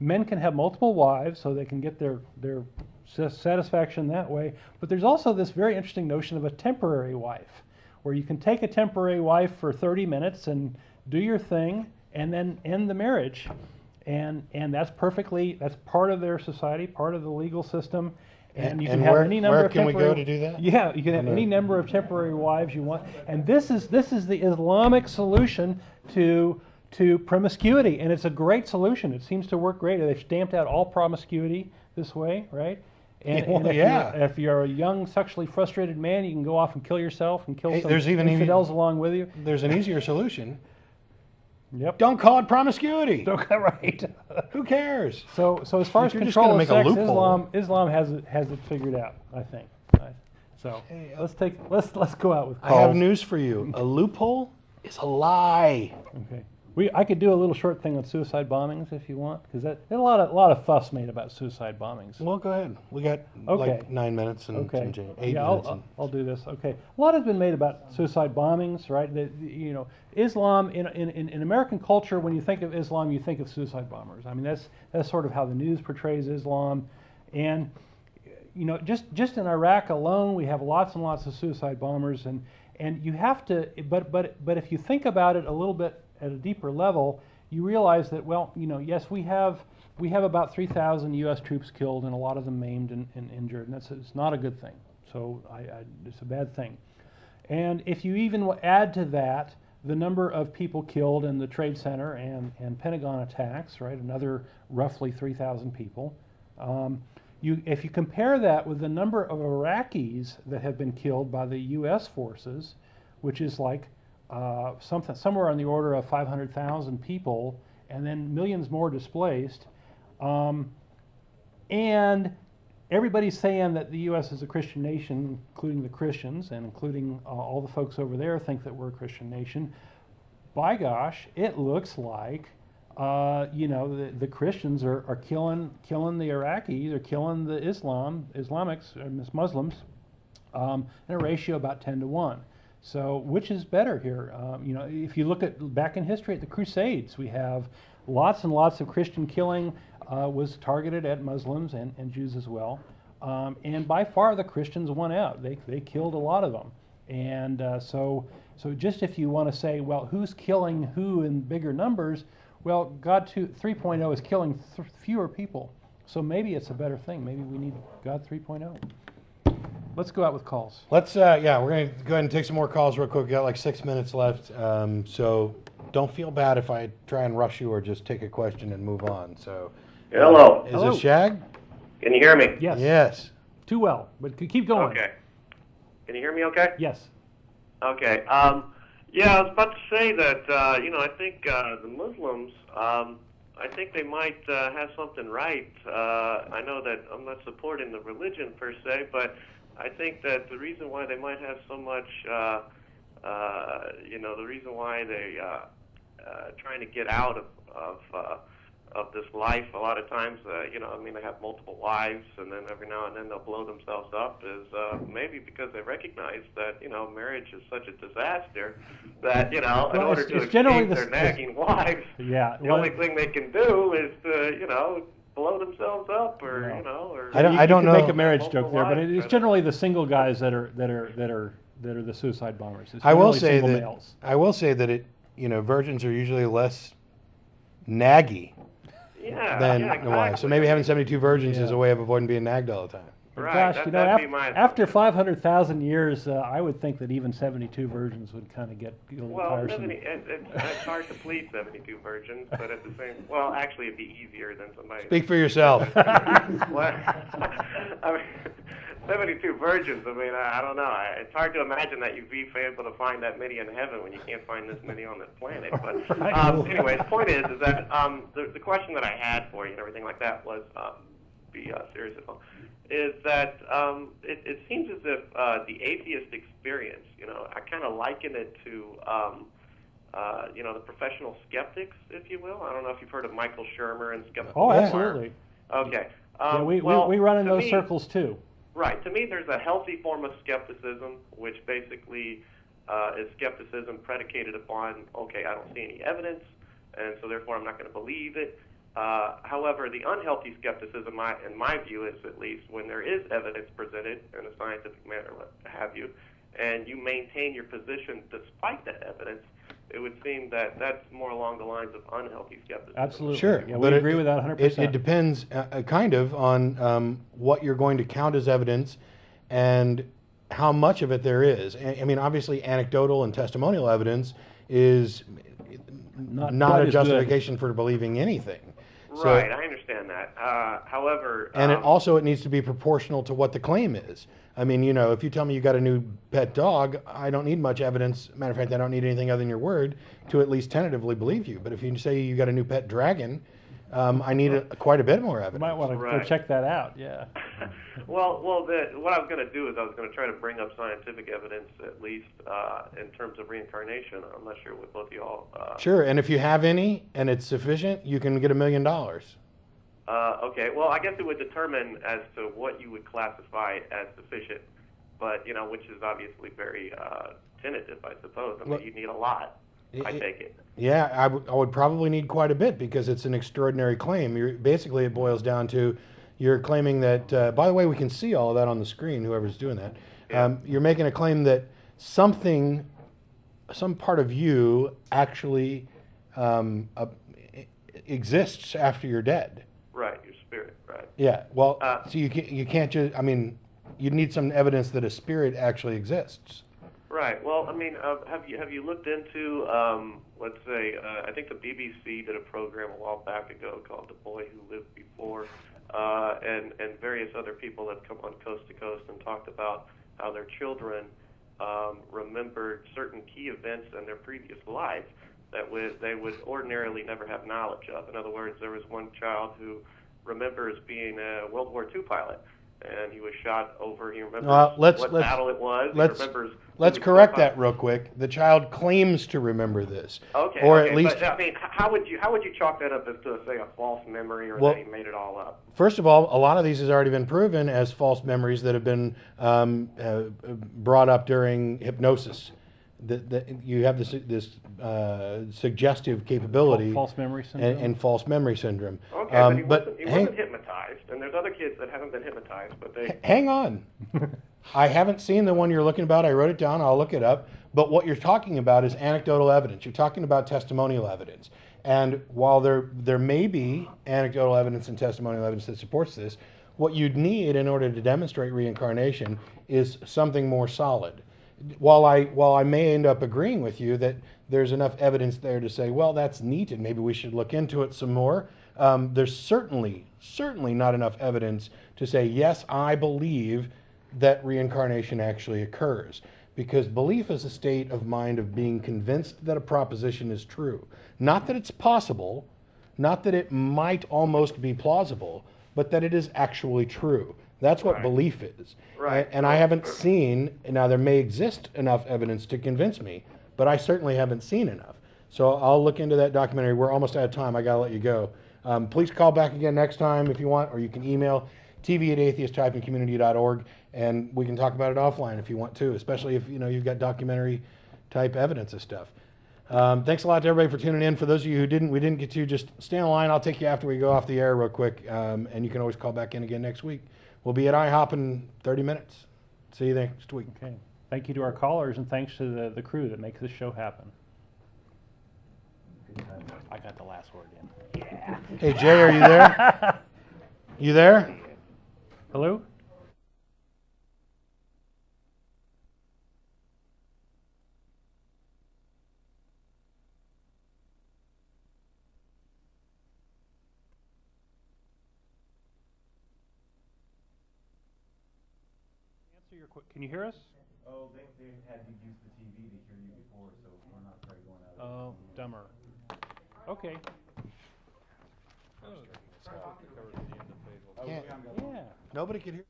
men can have multiple wives, so they can get their satisfaction that way. But there's also this very interesting notion of a temporary wife, where you can take a temporary wife for 30 minutes and do your thing, and then end the marriage. and that's part of their society, part of the legal system. And you can And have where- any number where of can we temporary, go to do that? Yeah, you can have any number of temporary wives you want. And this is the Islamic solution to promiscuity, and it's a great solution. It seems to work great. They've stamped out all promiscuity this way, right? And if you're a young, sexually frustrated man, you can go off and kill yourself and kill Hey, some there's even infidels along with you. There's an easier solution. Yep. Don't call it promiscuity. Right. Who cares? So as far as You're just control gonna of make a sex, loophole. Islam has it figured out, I think. So let's go out with I calls. have news for you. A loophole is a lie. Okay. I could do a little short thing on suicide bombings if you want, because there's a lot of fuss made about suicide bombings. Well, go ahead. We got Okay. like 9 minutes and Okay. some change. 8 Yeah, minutes. I'll do this. Okay. A lot has been made about suicide bombings, right? Islam in American culture, when you think of Islam, you think of suicide bombers. I mean, that's sort of how the news portrays Islam, and just in Iraq alone, we have lots and lots of suicide bombers, and you have to. But if you think about it a little bit at a deeper level, you realize that yes, we have about 3,000 U.S. troops killed, and a lot of them maimed and injured, and it's not a good thing. So it's a bad thing. And if you even add to that the number of people killed in the Trade Center and Pentagon attacks, right, another roughly 3,000 people. If you compare that with the number of Iraqis that have been killed by the U.S. forces, which is like somewhere on the order of 500,000 people, and then millions more displaced, and everybody's saying that the U.S. is a Christian nation, including the Christians, and including all the folks over there think that we're a Christian nation. By gosh, it looks like the Christians are killing the Iraqis, or killing the Islamics, or Muslims, in a ratio about 10-1. So which is better here? If you look back in history at the Crusades, we have lots and lots of Christian killing was targeted at Muslims and Jews as well. And by far the Christians won out. They killed a lot of them. And so just if you want to say, well, who's killing who in bigger numbers? Well, God 3.0 is killing fewer people. So maybe it's a better thing. Maybe we need God 3.0. Let's go out with calls. Let's, we're going to go ahead and take some more calls real quick. We've got like 6 minutes left. So don't feel bad if I try and rush you or just take a question and move on. So, Hello. Is Hello. this Shag? Can you hear me? Yes. Yes. Too well, but keep going. Okay. Can you hear me okay? Yes. Okay. Yeah, I was about to say that, I think the Muslims, I think they might have something right. I know that I'm not supporting the religion per se, but I think that the reason why they might have so much, the reason why they trying to get out of this life a lot of times, they have multiple wives, and then every now and then they'll blow themselves up, is maybe because they recognize that, marriage is such a disaster that, in order to escape their nagging wives, Yeah. the only thing they can do is to, blow themselves up, or, or... I don't you know. can make a marriage Multiple joke there, but wives, it's but- generally the single guys that are the suicide bombers. It's I will generally say single that males. I will say that virgins are usually less naggy Yeah, than yeah, the wives. So exactly. maybe having 72 virgins is Yeah. a way of avoiding being nagged all the time. Right, Gosh, that'd be my after 500,000 years, I would think that even 72 virgins would kind of get a little Well, tiresome. it's hard to please 72 virgins, but at the same, well, actually, it'd be easier than somebody. Speak for yourself. Well, I mean, 72 virgins. I mean, I don't know. It's hard to imagine that you'd be able to find that many in heaven when you can't find this many on this planet. But anyway, the point is that the question that I had for you and everything like that was, be serious at all, is that it seems as if the atheist experience, I kind of liken it to, the professional skeptics, if you will. I don't know if you've heard of Michael Shermer and skeptical. Oh, absolutely. Okay. Yeah, we well, run in to those me- circles too. Right. To me, there's a healthy form of skepticism, which basically is skepticism predicated upon, okay, I don't see any evidence, and so therefore I'm not going to believe it. However, the unhealthy skepticism, in my view, is at least when there is evidence presented in a scientific manner, what have you, and you maintain your position despite that evidence, it would seem that that's more along the lines of unhealthy skepticism. Absolutely. Sure, Yeah, but we agree with that 100%. It depends kind of on what you're going to count as evidence and how much of it there is. I mean, obviously, anecdotal and testimonial evidence is not quite a as justification for believing anything. Right, I understand that. However, And it needs to be proportional to what the claim is. I mean, you know, if you tell me you got a new pet dog, I don't need much evidence. Matter of fact, I don't need anything other than your word to at least tentatively believe you. But if you say you got a new pet dragon, I need quite a bit more evidence. You might want to go check that out, yeah. Well, what I was going to do is I was going to try to bring up scientific evidence, at least in terms of reincarnation. I'm not sure what both of y'all. Sure, and if you have any and it's sufficient, you can get $1 million. Okay, well, I guess it would determine as to what you would classify as sufficient, but, you know, which is obviously very tentative, I suppose. I mean, you need a lot, I take it. Yeah, I would probably need quite a bit because it's an extraordinary claim. Basically, it boils down to you're claiming that, by the way, we can see all of that on the screen, whoever's doing that. Yeah. You're making a claim that some part of you actually exists after you're dead. Right, your spirit, right. Yeah, well, so you can't just, I mean, you need some evidence that a spirit actually exists. Right. Well, I mean, have you looked into, let's say, I think the BBC did a program a while back ago called The Boy Who Lived Before, and various other people have come on Coast to Coast and talked about how their children remembered certain key events in their previous lives that they would ordinarily never have knowledge of. In other words, there was one child who remembers being a World War II pilot, and he was shot over. He remembers what battle it was. He remembers. Let's correct that real quick. The child claims to remember this. Okay. Or okay, at least. But, I mean, how would you chalk that up as to, say, a false memory, or that he made it all up? First of all, a lot of these has already been proven as false memories that have been brought up during hypnosis. That you have this suggestive capability. False memory syndrome. And false memory syndrome. Okay, but he wasn't hypnotized, and there's other kids that haven't been hypnotized, but they. Hang on. I haven't seen the one you're looking about. I wrote it down. I'll look it up. But what you're talking about is anecdotal evidence. You're talking about testimonial evidence. And while there may be anecdotal evidence and testimonial evidence that supports this, what you'd need in order to demonstrate reincarnation is something more solid. While I may end up agreeing with you that there's enough evidence there to say, well, that's neat and maybe we should look into it some more, there's certainly not enough evidence to say, yes, I believe that reincarnation actually occurs. Because belief is a state of mind of being convinced that a proposition is true. Not that it's possible, not that it might almost be plausible, but that it is actually true. That's what belief is. Right. And I haven't seen, now there may exist enough evidence to convince me, but I certainly haven't seen enough. So I'll look into that documentary. We're almost out of time. I got to let you go. Please call back again next time if you want, or you can email tv@atheist-community.org, and we can talk about it offline if you want to, especially if you've got documentary type evidence of stuff. Thanks a lot to everybody for tuning in. For those of you who we didn't get to, just stay on line. I'll take you after we go off the air real quick, and you can always call back in again next week. We'll be at IHOP in 30 minutes. See you next week. Okay. Thank you to our callers, and thanks to the crew that makes this show happen. I got the last word in. Yeah. Hey, Jay, are you there? You there? Hello? Can you hear us? Oh, they had you use the TV to hear you before, so we're not probably going out. Oh, dumber. Okay. Yeah. Nobody can hear.